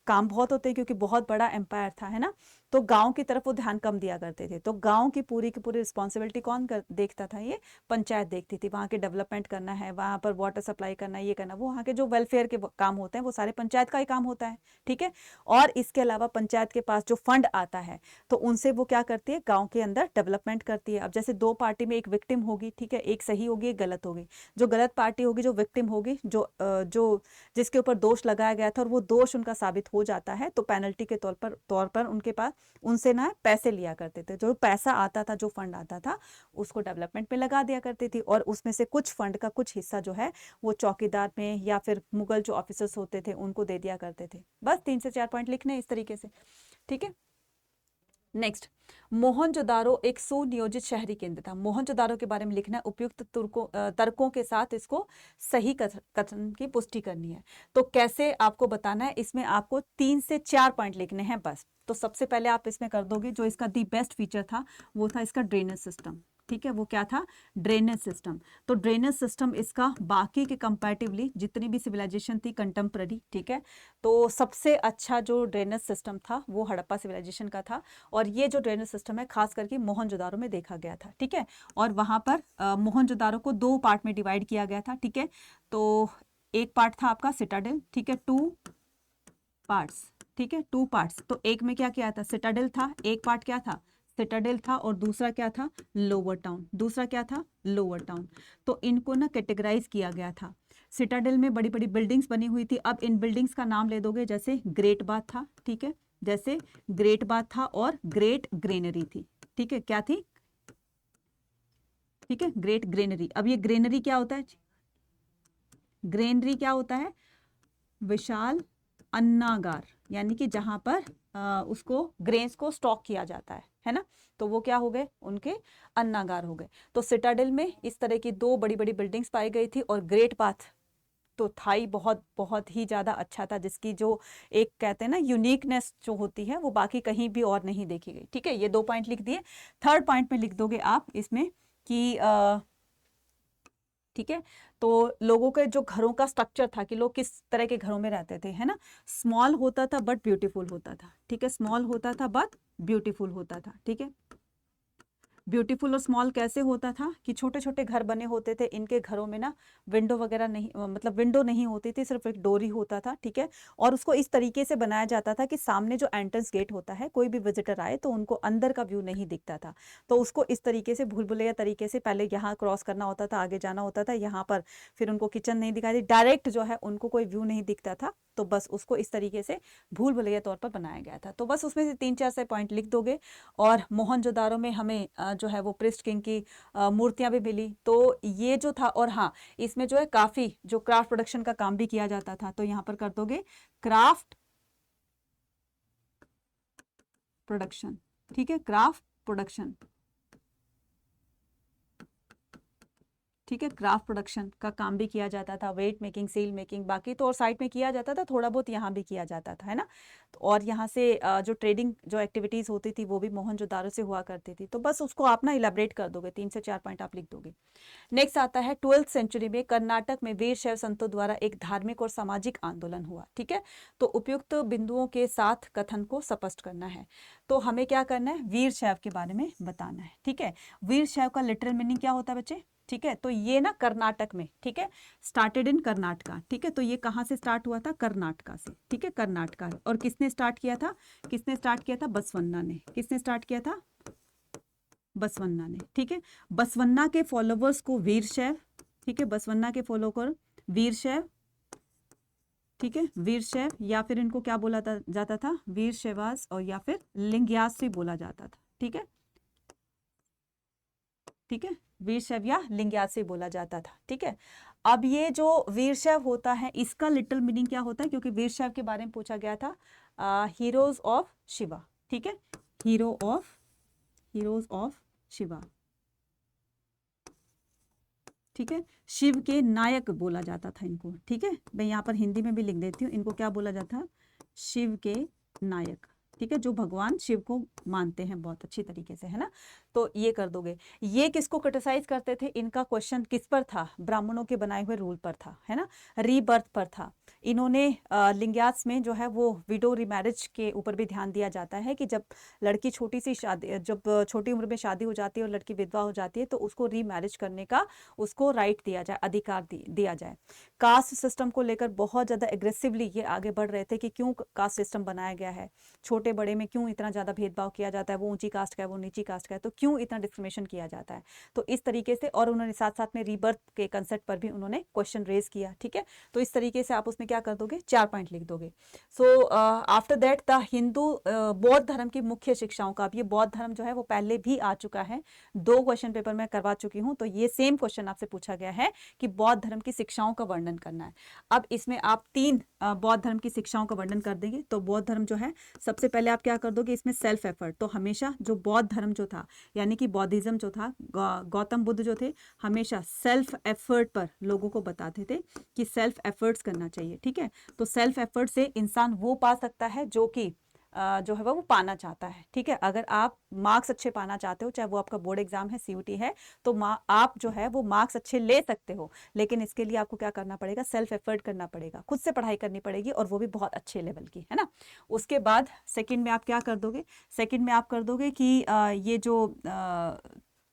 काम बहुत होते हैं क्योंकि बहुत बड़ा एम्पायर था, है ना। तो गांव की तरफ वो ध्यान कम दिया करते थे। तो गांव की पूरी रिस्पॉन्सिबिलिटी कौन देखता था? ये पंचायत देखती थी। वहाँ के डेवलपमेंट करना है, वहाँ पर वाटर सप्लाई करना, ये करना, वो वहाँ के जो वेलफेयर के काम होते हैं वो सारे पंचायत का ही काम होता है, ठीक है। और इसके अलावा पंचायत के पास जो फंड आता है, तो उनसे वो क्या करती है, गाँव के अंदर डेवलपमेंट करती है। अब जैसे दो पार्टी में एक विक्टिम होगी, ठीक है, एक सही होगी, एक गलत होगी। जो गलत पार्टी होगी, जो विक्टिम होगी, जो जिसके ऊपर दोष लगाया गया था और वो दोष उनका साबित हो जाता है, तो पेनल्टी के तौर पर उनके पास उनसे ना पैसे लिया करते थे। जो पैसा आता था, जो फंड आता था, उसको डेवलपमेंट में लगा दिया करती थी, और उसमें से कुछ फंड का कुछ हिस्सा जो है वो चौकीदार में या फिर मुगल जो ऑफिसर्स होते थे उनको दे दिया करते थे। बस 3 से 4 पॉइंट लिखने इस तरीके से, ठीक है। नेक्स्ट, मोहनजोदारो एक सुनियोजित शहरी केंद्र था। मोहनजोदारो के बारे में लिखना है, उपयुक्त तर्कों के साथ इसको सही कथन की पुष्टि करनी है। तो कैसे आपको बताना है, इसमें आपको 3 से 4 पॉइंट लिखने हैं बस। तो सबसे पहले आप इसमें कर दोगे, जो इसका दी बेस्ट फीचर था वो था इसका ड्रेनेज सिस्टम, ठीक है। वो क्या था? Drainage system. तो ड्रेनेज सिस्टम इसका बाकी के कंपैरेटिवली जितनी भी सिविलाइजेशन थी कंटेम्प्ररी, ठीक है, तो सबसे अच्छा जो ड्रेनेज सिस्टम था वो हड़प्पा सिविलाइजेशन का था। और ये जो ड्रेनेज सिस्टम है खास करके मोहनजोदारो में देखा गया था, ठीक है। और वहां पर मोहनजोदारो को 2 पार्ट में डिवाइड किया गया था, ठीक है। तो एक पार्ट था आपका सिटाडेल, ठीक है, 2 पार्ट्स, ठीक है, 2 पार्ट्स। तो एक में क्या किया था? सिटाडेल था, एक पार्ट क्या था? सिटाडेल था, और दूसरा क्या था? Lower town. दूसरा क्या था? Lower town. तो इनको ना कैटेगराइज किया गया था। सिटाडेल में बड़ी बड़ी बिल्डिंग्स बनी हुई थी। अब इन बिल्डिंग्स का नाम ले दोगे, जैसे ग्रेट बाथ था, ठीक है, जैसे ग्रेट बाथ था, और ग्रेट ग्रेनरी थी, ठीक है। क्या थी? ठीक है, ग्रेट ग्रेनरी। अब ये ग्रेनरी क्या होता है? ग्रेनरी क्या होता है? विशाल अन्नागार, यानी कि जहां पर उसको ग्रेन्स को स्टॉक किया जाता है ना। तो वो क्या हो गए? उनके अन्नागार हो गए। तो सिटाडेल में इस तरह की 2 बड़ी बड़ी बिल्डिंग्स पाई गई थी, और ग्रेट बाथ तो था ही बहुत बहुत ही ज्यादा अच्छा था, जिसकी जो एक कहते हैं ना यूनिकनेस जो होती है वो बाकी कहीं भी और नहीं देखी गई, ठीक है। ये 2 पॉइंट लिख दिए। थर्ड पॉइंट में लिख दोगे आप इसमें कि ठीक है, तो लोगों के जो घरों का स्ट्रक्चर था कि लोग किस तरह के घरों में रहते थे, है ना। स्मॉल होता था बट ब्यूटीफुल होता था, ठीक है, स्मॉल होता था बट ब्यूटीफुल होता था, ठीक है। ब्यूटीफुल और स्मॉल कैसे होता था कि छोटे छोटे घर बने होते थे, इनके घरों में ना विंडो वगैरह नहीं, मतलब विंडो नहीं होती थी, सिर्फ एक डोर ही होता था, ठीक है। और उसको इस तरीके से बनाया जाता था कि सामने जो एंट्रेंस गेट होता है, कोई भी विजिटर आए तो उनको अंदर का व्यू नहीं दिखता था। तो उसको इस तरीके से भूल भुलैया तरीके से पहले यहाँ क्रॉस करना होता था, आगे जाना होता था, यहाँ पर फिर उनको किचन नहीं दिखाई दी, डायरेक्ट जो है उनको कोई व्यू नहीं दिखता था। तो बस उसको इस तरीके से भूल भुलैया तौर पर बनाया गया था। तो बस उसमें से 3-4 से पॉइंट लिख दोगे। और मोहनजोदारो में हमें जो है वो प्रिस्ट किंग की मूर्तियां भी मिली। तो ये जो था, और हाँ, इसमें जो है काफी जो क्राफ्ट प्रोडक्शन का काम भी किया जाता था। तो यहाँ पर कर दोगे क्राफ्ट प्रोडक्शन, ठीक है, क्राफ्ट प्रोडक्शन, ठीक है, क्राफ्ट प्रोडक्शन का काम भी किया जाता था, वेट मेकिंग, सील मेकिंग, बाकी तो और साइड में किया जाता था, थोड़ा बहुत यहाँ भी किया जाता था, है ना। तो और यहाँ से जो ट्रेडिंग जो एक्टिविटीज होती थी वो भी मोहनजोदारो से हुआ करती थी। तो बस उसको आप ना इलेबरेट कर दोगे, 3 से 4 पॉइंट आप लिख दोगे। नेक्स्ट आता है 12th सेंचुरी में कर्नाटक में वीर शैव संतों द्वारा एक धार्मिक और सामाजिक आंदोलन हुआ, ठीक है। तो उपयुक्त बिंदुओं के साथ कथन को स्पष्ट करना है। तो हमें क्या करना है, वीर शैव के बारे में बताना है, ठीक है। वीर शैव का लिटरल मीनिंग क्या होता है बच्चे, ठीक है। तो ये ना कर्नाटक में, ठीक है, स्टार्टेड इन कर्नाटका, ठीक है। तो ये कहाँ से स्टार्ट हुआ था, कर्नाटका से, ठीक है, कर्नाटका। और किसने स्टार्ट किया था, किसने स्टार्ट किया था, बसवन्ना ने। किसने स्टार्ट किया था, बसवन्ना ने, ठीक है। बसवन्ना के फॉलोवर्स को वीर शैव, ठीक है, बसवन्ना के फॉलोवर वीर शैव, ठीक है, वीर शैव, या फिर इनको क्या बोला जाता था, वीर शैवाज, और या फिर लिंग्यास भी बोला जाता था, ठीक है, ठीक है, वीर शैव या लिंग्यासी बोला जाता था, ठीक है। अब ये जो वीर शैव होता है इसका लिटिल मीनिंग क्या होता है, क्योंकि वीर शैव के बारे में पूछा गया था, हीरोज ऑफ शिवा, ठीक है, हीरोज ऑफ शिवा, ठीक है, शिव के नायक बोला जाता था इनको, ठीक है। मैं यहाँ पर हिंदी में भी लिख देती हूँ, इनको क्या बोला जाता है, शिव के नायक, ठीक है, जो भगवान शिव को मानते हैं बहुत अच्छी तरीके से, है ना। तो ये कर दोगे। ये किसको क्रिटिसाइज करते थे, इनका क्वेश्चन किस पर था, ब्राह्मणों के बनाए हुए रूल पर था, है ना, रीबर्थ पर था। इन्होंने लिंग्यास में जो है वो विडो रीमैरिज के ऊपर भी ध्यान दिया जाता है कि जब लड़की छोटी सी शादी, जब छोटी उम्र में शादी हो जाती है और लड़की विधवा हो जाती है तो उसको रीमैरिज करने का उसको राइट दिया जाए, अधिकार दिया जाए। कास्ट सिस्टम को लेकर बहुत ज़्यादा एग्रेसिवली ये आगे बढ़ रहे थे कि क्यों कास्ट सिस्टम बनाया गया है, छोटे बड़े में क्यों इतना ज़्यादा भेदभाव किया जाता है, वो ऊंची कास्ट का है वो नीची कास्ट का है, तो क्यों इतना डिस्क्रिमिनेशन किया जाता है। तो इस तरीके से, और उन्होंने साथ साथ में रीबर्थ के कंसेप्ट पर भी उन्होंने क्वेश्चन रेज किया, ठीक है। तो इस तरीके से आप उसमें क्या कर दोगे, 4 पॉइंट लिख दोगे। So after that the Hindu बौद्ध धर्म की मुख्य शिक्षाओं का, अब ये बौद्ध धर्म जो है वो पहले भी आ चुका है, 2 क्वेश्चन पेपर में करवा चुकी हूँ। तो ये सेम क्वेश्चन आपसे पूछा गया है कि बौद्ध धर्म की शिक्षाओं का वर्णन करना है। अब इसमें आप 3 बौद्ध धर्म की शिक्षाओं का वर्णन कर देंगे। तो बौद्ध धर्म जो है, सबसे पहले आप क्या कर दोगे, इसमें सेल्फ एफर्ट। तो हमेशा जो बौद्ध धर्म जो था, यानी कि बौद्धिज्म जो था, गौतम बुद्ध जो थे, हमेशा सेल्फ एफर्ट पर लोगों को बताते थे कि सेल्फ एफर्ट्स करना चाहिए, ठीक है। तो सेल्फ एफर्ट से इंसान वो पा सकता है जो कि जो है वो पाना चाहता है, ठीक है। अगर आप मार्क्स अच्छे पाना चाहते हो, चाहे वो आपका बोर्ड एग्जाम है, सीयूटी है, तो आप जो है वो मार्क्स अच्छे ले सकते हो, लेकिन इसके लिए आपको क्या करना पड़ेगा, सेल्फ एफर्ट करना पड़ेगा, खुद से पढ़ाई करनी पड़ेगी, और वो भी बहुत अच्छे लेवल की, है ना। उसके बाद सेकंड में आप क्या कर दोगे, सेकंड में आप कर दोगे कि ये जो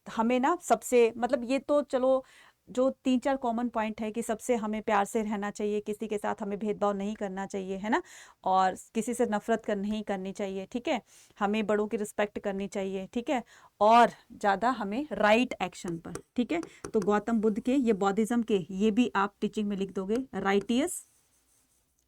हमें ना सबसे, मतलब ये तो चलो जो 3-4 कॉमन पॉइंट है कि सबसे हमें प्यार से रहना चाहिए, किसी के साथ हमें भेदभाव नहीं करना चाहिए, है ना, और किसी से नफरत नहीं करनी चाहिए, ठीक है, हमें बड़ों की रिस्पेक्ट करनी चाहिए, ठीक है, और ज़्यादा हमें राइट एक्शन पर, ठीक है। तो गौतम बुद्ध के, ये बौद्धिज्म के, ये भी आप टीचिंग में लिख दोगे, राइटियस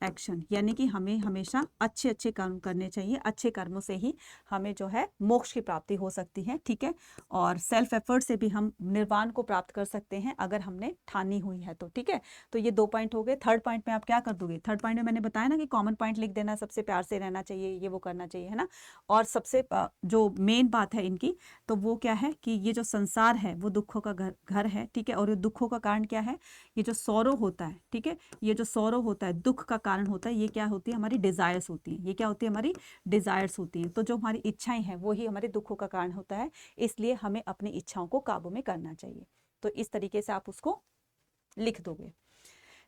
एक्शन, यानी कि हमें हमेशा अच्छे अच्छे कर्म करने चाहिए, अच्छे कर्मों से ही हमें जो है मोक्ष की प्राप्ति हो सकती है, ठीक है। और सेल्फ एफर्ट से भी हम निर्वाण को प्राप्त कर सकते हैं अगर हमने ठानी हुई है तो, ठीक है। तो ये 2 पॉइंट हो गए। थर्ड पॉइंट में आप क्या कर दोगे, थर्ड पॉइंट में मैंने बताया ना कि कॉमन पॉइंट लिख देना, सबसे प्यार से रहना चाहिए, ये वो करना चाहिए, है ना। और सबसे जो मेन बात है इनकी, तो वो क्या है कि ये जो संसार है वो दुखों का घर है, ठीक है। और ये दुखों का कारण क्या है, ये जो सौरव होता है, ठीक है, ये जो सौरव होता है, दुख का कारण होता है, ये क्या होती है, हमारी डिजायर्स होती हैं। ये क्या होती है, हमारी डिजायर्स होती हैं। तो जो हमारी इच्छाएं हैं वही हमारे दुखों का कारण होता है, इसलिए हमें अपनी इच्छाओं को काबू में करना चाहिए। तो इस तरीके से आप उसको लिख दोगे।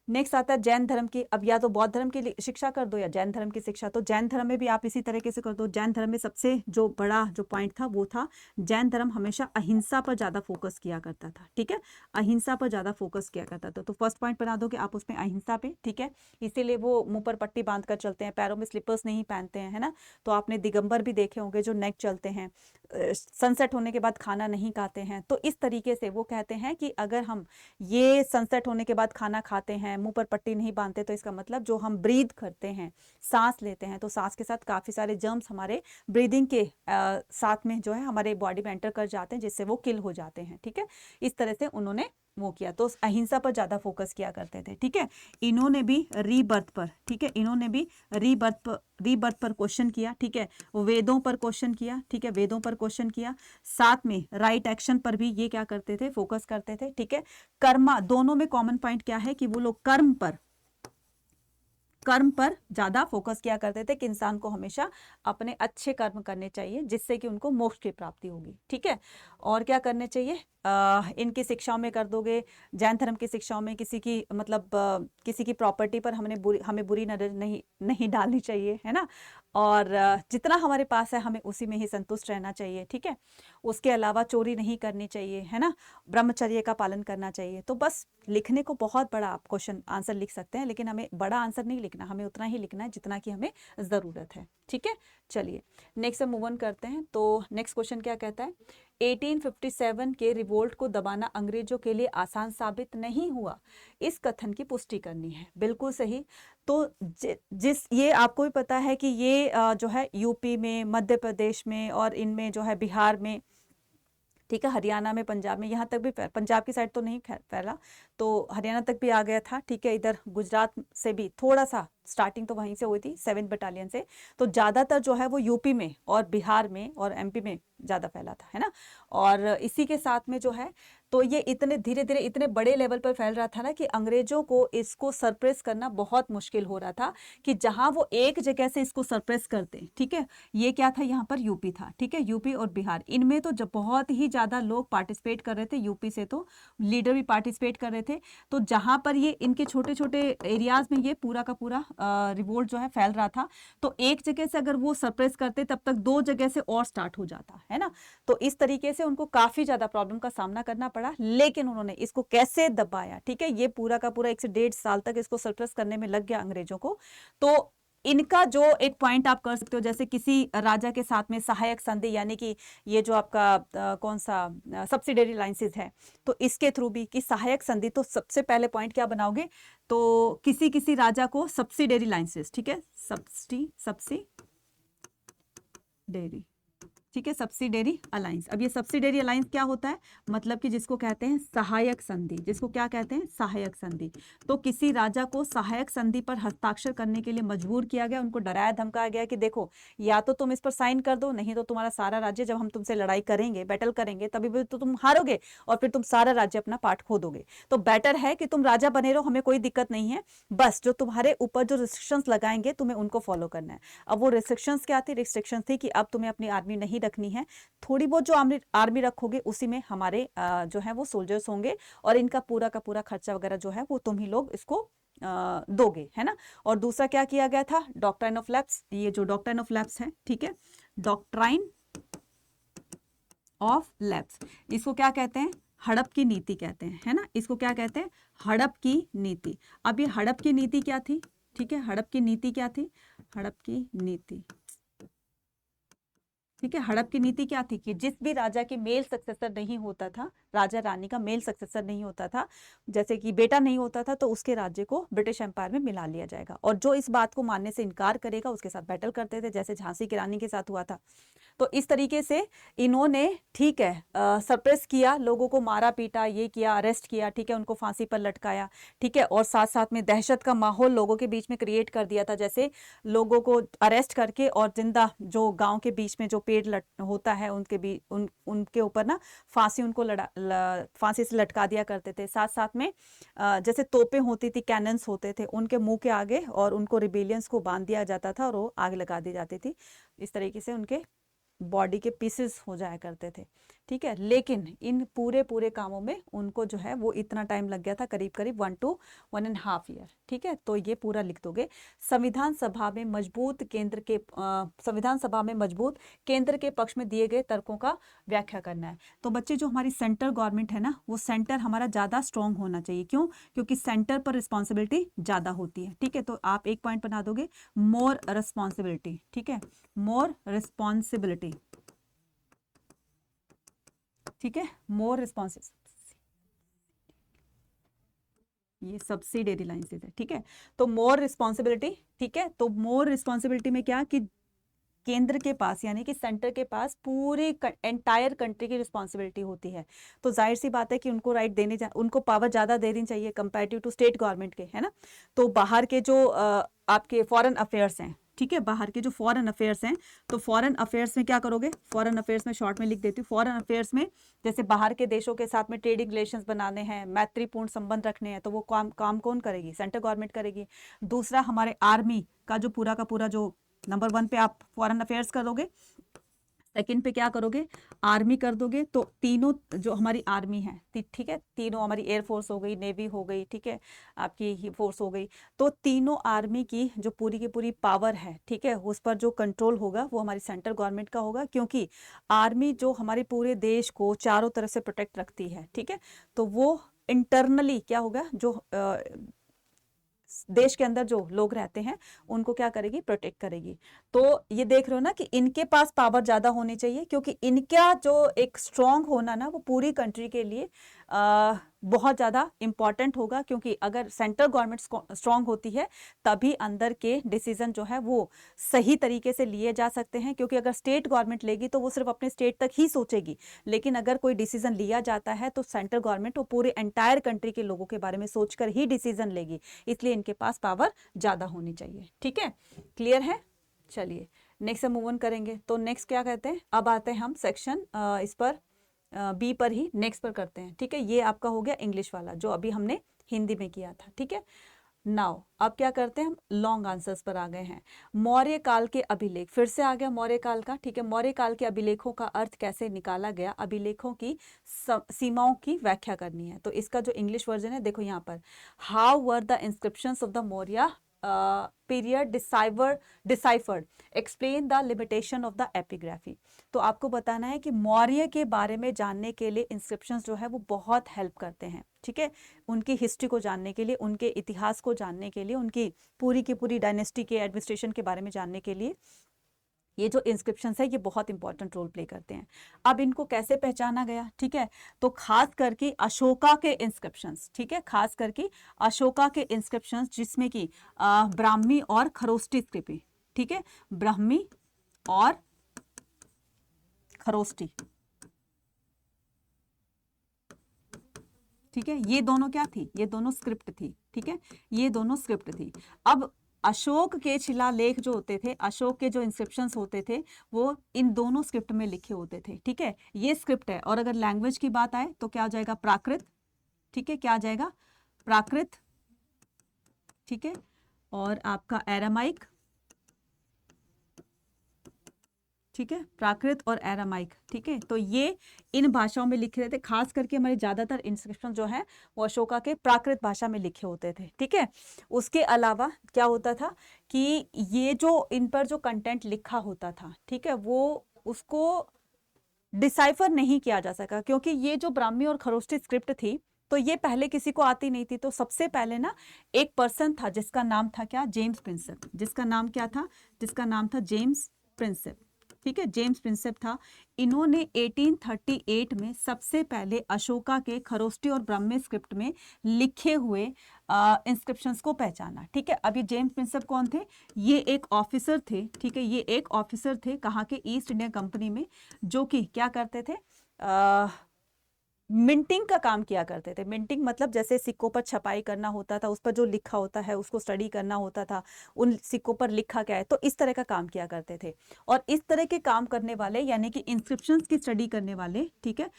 नेक्स्ट आता है जैन धर्म की। अब या तो बौद्ध धर्म की शिक्षा कर दो या जैन धर्म की शिक्षा। तो जैन धर्म में भी आप इसी तरीके से कर दो। जैन धर्म में सबसे जो बड़ा जो पॉइंट था वो था, जैन धर्म हमेशा अहिंसा पर ज्यादा फोकस किया करता था, ठीक है, अहिंसा पर ज्यादा फोकस किया करता था। तो फर्स्ट पॉइंट बना दो कि आप उसमें अहिंसा पे, ठीक है, इसीलिए वो मुंह पर पट्टी बांध कर चलते हैं, पैरों में स्लीपर्स नहीं पहनते हैं, है ना। तो आपने दिगंबर भी देखे होंगे जो नेक चलते हैं, सनसेट होने के बाद खाना नहीं खाते हैं। तो इस तरीके से वो कहते हैं कि अगर हम ये सनसेट होने के बाद खाना खाते हैं, मुंह पर पट्टी नहीं बांधते, तो इसका मतलब जो हम ब्रीद करते हैं, सांस लेते हैं, तो सांस के साथ काफी सारे जर्म्स हमारे ब्रीदिंग के साथ में जो है हमारे बॉडी में एंटर कर जाते हैं, जिससे वो किल हो जाते हैं, ठीक है। इस तरह से उन्होंने वो किया, तो अहिंसा पर ज्यादा फोकस किया करते थे, ठीक है। इन्होंने भी रीबर्थ पर, ठीक है, इन्होंने भी रीबर्थ पर क्वेश्चन किया, ठीक है, वेदों पर क्वेश्चन किया, ठीक है, वेदों पर क्वेश्चन किया। साथ में राइट एक्शन पर भी ये क्या करते थे, फोकस करते थे, ठीक है। कर्मा, दोनों में कॉमन पॉइंट क्या है कि वो लोग कर्म पर ज्यादा फोकस किया करते थे कि इंसान को हमेशा अपने अच्छे कर्म करने चाहिए, जिससे कि उनको मोक्ष की प्राप्ति होगी, ठीक है। और क्या करने चाहिए, इनकी शिक्षाओं में कर दोगे, जैन धर्म की शिक्षाओं में किसी की मतलब किसी की प्रॉपर्टी पर हमें बुरी नजर नहीं डालनी चाहिए, है ना। और जितना हमारे पास है हमें उसी में ही संतुष्ट रहना चाहिए, ठीक है। उसके अलावा चोरी नहीं करनी चाहिए, है ना, ब्रह्मचर्य का पालन करना चाहिए। तो बस लिखने को बहुत बड़ा आप क्वेश्चन आंसर लिख सकते हैं, लेकिन हमें बड़ा आंसर नहीं लिखना, हमें उतना ही लिखना है जितना कि हमें ज़रूरत है, ठीक है। चलिए नेक्स्ट मूव ऑन करते हैं। तो नेक्स्ट क्वेश्चन क्या कहता है, 1857 के रिवोल्ट को दबाना अंग्रेजों के लिए आसान साबित नहीं हुआ, इस कथन की पुष्टि करनी है। बिल्कुल सही। तो जिस ये आपको भी पता है कि ये जो है यूपी में, मध्य प्रदेश में और इनमें जो है बिहार में, ठीक है, हरियाणा में, पंजाब में, यहाँ तक भी पंजाब की साइड तो नहीं फैला, तो हरियाणा तक भी आ गया था, ठीक है। इधर गुजरात से भी थोड़ा सा स्टार्टिंग तो वहीं से हुई थी 7th बटालियन से। तो ज्यादातर जो है वो यूपी में और बिहार में और एमपी में ज्यादा फैला था, है ना। और इसी के साथ में जो है, तो ये इतने धीरे धीरे इतने बड़े लेवल पर फैल रहा था ना कि अंग्रेजों को इसको सरप्रेस करना बहुत मुश्किल हो रहा था, कि जहां वो एक जगह से इसको सरप्रेस करते, ठीक है। ये क्या था, यहाँ पर यूपी था, ठीक है, यूपी और बिहार, इनमें तो जब बहुत ही ज्यादा लोग पार्टिसिपेट कर रहे थे, यूपी से तो लीडर भी पार्टिसिपेट कर रहे थे। तो जहां पर ये इनके छोटे छोटे एरियाज में ये पूरा का पूरा रिवोल्ट जो है फैल रहा था, तो एक जगह से अगर वो सरप्रेस करते तब तक 2 जगह से और स्टार्ट हो जाता, है ना। तो इस तरीके से उनको काफी ज्यादा प्रॉब्लम का सामना करना पड़ा, लेकिन उन्होंने इसको कैसे दबाया, ठीक है। ये पूरा का पूरा 1 से 1.5 साल तक इसको सरप्रेस करने में लग गया अंग्रेजों को। तो इनका जो एक पॉइंट आप कर सकते हो, जैसे किसी राजा के साथ में सहायक संधि, यानी कि ये जो आपका कौन सा सब्सिडरी लाइंसेस है, तो इसके थ्रू भी कि सहायक संधि, तो सबसे पहले पॉइंट क्या बनाओगे, तो किसी राजा को सब्सिडरी लाइंसेस, ठीक है, सब्सिडरी, ठीक है, सब्सिडरी अलायंस। अब ये सब्सिडरी अलायंस क्या होता है, मतलब कि जिसको कहते हैं सहायक संधि, जिसको क्या कहते हैं, सहायक संधि। तो किसी राजा को सहायक संधि पर हस्ताक्षर करने के लिए मजबूर किया गया, उनको डराया धमकाया गया कि देखो, या तो तुम इस पर साइन कर दो, नहीं तो तुम्हारा सारा राज्य, जब हम तुमसे लड़ाई करेंगे, बैटल करेंगे, तभी भी तो तुम हारोगे और फिर तुम सारा राज्य अपना पार्ट खो दोगे। तो बेटर है कि तुम राजा बने रहो, हमें कोई दिक्कत नहीं है, बस जो तुम्हारे ऊपर जो रिस्ट्रिक्शंस लगाएंगे तुम्हें उनको फॉलो करना है। अब वो रिस्ट्रिक्शंस क्या थी, रिस्ट्रिक्शंस थी कि अब तुम्हें अपनी आर्मी नहीं रखनी है, थोड़ी बहुत जो आर्मी रखोगे उसी में हमारे जो है वो सोल्जर्स होंगे, और इनका पूरा का पूरा खर्चा वगैरह जो है वो तुम ही लोग इसको दोगे, है ना। और दूसरा क्या किया गया था, डॉक्ट्राइन ऑफ लैप्स। ये जो डॉक्ट्राइन ऑफ लैप्स है, ठीक है, डॉक्ट्राइन ऑफ लैप्स, इसको क्या कहते हैं, हड़प की नीति कहते हैं, है ना। इसको क्या कहते हैं, हड़प की नीति। अब ये हड़प की नीति क्या थी, ठीक है, हड़प की नीति क्या थी, हड़प की नीति, ठीक है। हड़प की नीति क्या थी कि जिस भी राजा के मेल सक्सेसर नहीं होता था, राजा रानी का मेल सक्सेसर नहीं होता था, जैसे कि बेटा नहीं होता था, तो उसके राज्य को ब्रिटिश एम्पायर में मिला लिया जाएगा, और जो इस बात को मानने से इनकार करेगा उसके साथ बैटल करते थे, जैसे झांसी की रानी के साथ हुआ था। तो इस तरीके से इन्होंने, ठीक है, सरप्रेस किया, लोगों को मारा पीटा, ये किया, अरेस्ट किया, ठीक है, उनको फांसी पर लटकाया, ठीक है, और साथ साथ में दहशत का माहौल लोगों के बीच में क्रिएट कर दिया था, जैसे लोगों को अरेस्ट करके और जिंदा जो गांव के बीच में जो पेड़ होता है उनके भी उनके ऊपर ना फांसी उनको फांसी से लटका दिया करते थे। साथ साथ में जैसे तोपें होती थी, कैनन्स होते थे, उनके मुंह के आगे और उनको रिबेलियंस को बांध दिया जाता था और वो आग लगा दी जाती थी। इस तरीके से उनके बॉडी के पीसेस हो जाया करते थे। ठीक है, लेकिन इन पूरे कामों में उनको जो है वो इतना टाइम लग गया था, करीब करीब 1 to 1.5 ईयर। ठीक है, तो ये पूरा लिख दोगे। संविधान सभा में मजबूत केंद्र के पक्ष में दिए गए तर्कों का व्याख्या करना है। तो बच्चे जो हमारी सेंट्रल गवर्नमेंट है ना, वो सेंटर हमारा ज़्यादा स्ट्रॉन्ग होना चाहिए। क्यों? क्योंकि सेंटर पर रिस्पॉन्सिबिलिटी ज़्यादा होती है। ठीक है, तो आप एक पॉइंट बना दोगे, मोर रिस्पॉन्सिबिलिटी। ठीक है, मोर रिस्पॉन्सिबिलिटी। ठीक है, मोर रिस्पॉन्सिबिलिटी, ये सब्सिडियरी लाइन से है। ठीक है, तो मोर रिस्पॉन्सिबिलिटी। ठीक है, तो मोर रिस्पॉन्सिबिलिटी में क्या कि केंद्र के पास यानी कि सेंटर के पास पूरी एंटायर कंट्री की रिस्पॉन्सिबिलिटी होती है। तो जाहिर सी बात है कि उनको राइट उनको पावर ज़्यादा देनी चाहिए कंपैरेटिव टू स्टेट गवर्नमेंट के, है ना। तो बाहर के जो आपके फॉरेन अफेयर्स हैं, ठीक है, बाहर के जो फॉरेन अफेयर्स हैं, तो फॉरेन अफेयर्स में क्या करोगे, फॉरेन अफेयर्स में शॉर्ट में लिख देती हूँ। फॉरेन अफेयर्स में जैसे बाहर के देशों के साथ में ट्रेडिंग रिलेशंस बनाने हैं, मैत्रीपूर्ण संबंध रखने हैं, तो वो काम कौन करेगी? सेंट्रल गवर्नमेंट करेगी। दूसरा, हमारे आर्मी का पूरा जो नंबर 1 पे आप फॉरेन अफेयर्स करोगे, सेकंड पे क्या करोगे? आर्मी कर दोगे। तो तीनों जो हमारी आर्मी है, ठीक है, तीनों हमारी एयरफोर्स हो गई, नेवी हो गई, ठीक है, आपकी फोर्स हो गई, तो तीनों आर्मी की जो पूरी की पूरी पावर है, ठीक है, उस पर जो कंट्रोल होगा वो हमारी सेंट्रल गवर्नमेंट का होगा। क्योंकि आर्मी जो हमारे पूरे देश को चारों तरफ से प्रोटेक्ट रखती है। ठीक है, तो वो इंटरनली क्या होगा, जो देश के अंदर जो लोग रहते हैं उनको क्या करेगी? प्रोटेक्ट करेगी। तो ये देख रहे हो ना कि इनके पास पावर ज्यादा होनी चाहिए, क्योंकि इनका जो एक स्ट्रांग होना ना, वो पूरी कंट्री के लिए बहुत ज्यादा इंपॉर्टेंट होगा। क्योंकि अगर सेंट्रल गवर्नमेंट स्ट्रांग होती है तभी अंदर के डिसीजन जो है वो सही तरीके से लिए जा सकते हैं। क्योंकि अगर स्टेट गवर्नमेंट लेगी तो वो सिर्फ अपने स्टेट तक ही सोचेगी, लेकिन अगर कोई डिसीजन लिया जाता है तो सेंट्रल गवर्नमेंट वो पूरे एंटायर कंट्री के लोगों के बारे में सोचकर ही डिसीजन लेगी। इसलिए इनके पास पावर ज्यादा होनी चाहिए। ठीक है, क्लियर है? चलिए नेक्स्ट हम मूव ऑन करेंगे। तो नेक्स्ट क्या कहते हैं, अब आते हैं हम सेक्शन इस पर बी पर ही नेक्स्ट पर करते हैं। ठीक है, ये आपका हो गया इंग्लिश वाला जो अभी हमने हिंदी में किया था। ठीक है, नाउ अब क्या करते हैं, हम लॉन्ग आंसर्स पर आ गए हैं। मौर्य काल के अभिलेख, फिर से आ गया मौर्य काल का। ठीक है, मौर्य काल के अभिलेखों का अर्थ कैसे निकाला गया, अभिलेखों की सीमाओं की व्याख्या करनी है। तो इसका जो इंग्लिश वर्जन है देखो यहाँ पर, how were the inscriptions of the Maurya period deciphered, explain the limitation of the epigraphy. तो आपको बताना है कि मौर्य के बारे में जानने के लिए इंस्क्रिप्शंस जो है वो बहुत हेल्प करते हैं। ठीक है, उनकी हिस्ट्री को जानने के लिए, उनके इतिहास को जानने के लिए, उनकी पूरी की पूरी डायनेस्टी के एडमिनिस्ट्रेशन के बारे में जानने के लिए ये जो इंस्क्रिप्शंस है ये बहुत इंपॉर्टेंट रोल प्ले करते हैं। अब इनको कैसे पहचाना गया? ठीक है, तो खास करके अशोका के इंस्क्रिप्शंस, ठीक है, खास करके अशोका के इंस्क्रिप्शंस जिसमें कि ब्राह्मी और खरोष्टी स्क्रिप्ट, ठीक है, ब्राह्मी और खरोष्टी, ठीक है, ये दोनों क्या थी? ये दोनों स्क्रिप्ट थी। ठीक है, ये दोनों स्क्रिप्ट थी। अब अशोक के शिलालेख जो होते थे, अशोक के जो इंस्क्रिप्शंस होते थे वो इन दोनों स्क्रिप्ट में लिखे होते थे। ठीक है, ये स्क्रिप्ट है। और अगर लैंग्वेज की बात आए तो क्या हो जाएगा? प्राकृत। ठीक है, क्या आ जाएगा? प्राकृत। ठीक है, और आपका एरामाइक। ठीक है, प्राकृत और एरामाइक। ठीक है, तो ये इन भाषाओं में लिखे रहते। खास करके हमारे ज्यादातर इंस्क्रिप्शन जो है वो अशोका के प्राकृत भाषा में लिखे होते थे। ठीक है, उसके अलावा क्या होता था कि ये जो इन पर जो कंटेंट लिखा होता था, ठीक है, वो उसको डिसाइफर नहीं किया जा सका। क्योंकि ये जो ब्राह्मी और खरोष्टी स्क्रिप्ट थी तो ये पहले किसी को आती नहीं थी। तो सबसे पहले ना एक पर्सन था जिसका नाम था क्या? James Prinsep. जिसका नाम क्या था? जिसका नाम था जेम्स प्रिंसेप। ठीक है, जेम्स प्रिंसेप था। इन्होंने 1838 में सबसे पहले अशोका के खरोष्टी और ब्राह्मी स्क्रिप्ट में लिखे हुए इंस्क्रिप्शंस को पहचाना। ठीक है, अब ये जेम्स प्रिंसेप कौन थे? ये एक ऑफिसर थे। ठीक है, ये एक ऑफिसर थे कहाँ के? ईस्ट इंडिया कंपनी में, जो कि क्या करते थे? मिंटिंग का काम किया करते थे। मिंटिंग मतलब जैसे सिक्कों पर छपाई करना होता था, उस पर जो लिखा होता है उसको स्टडी करना होता था, उन सिक्कों पर लिखा क्या है, तो इस तरह का काम किया करते थे। और इस तरह के काम करने वाले यानी कि इंस्क्रिप्शंस की स्टडी करने वाले, ठीक है,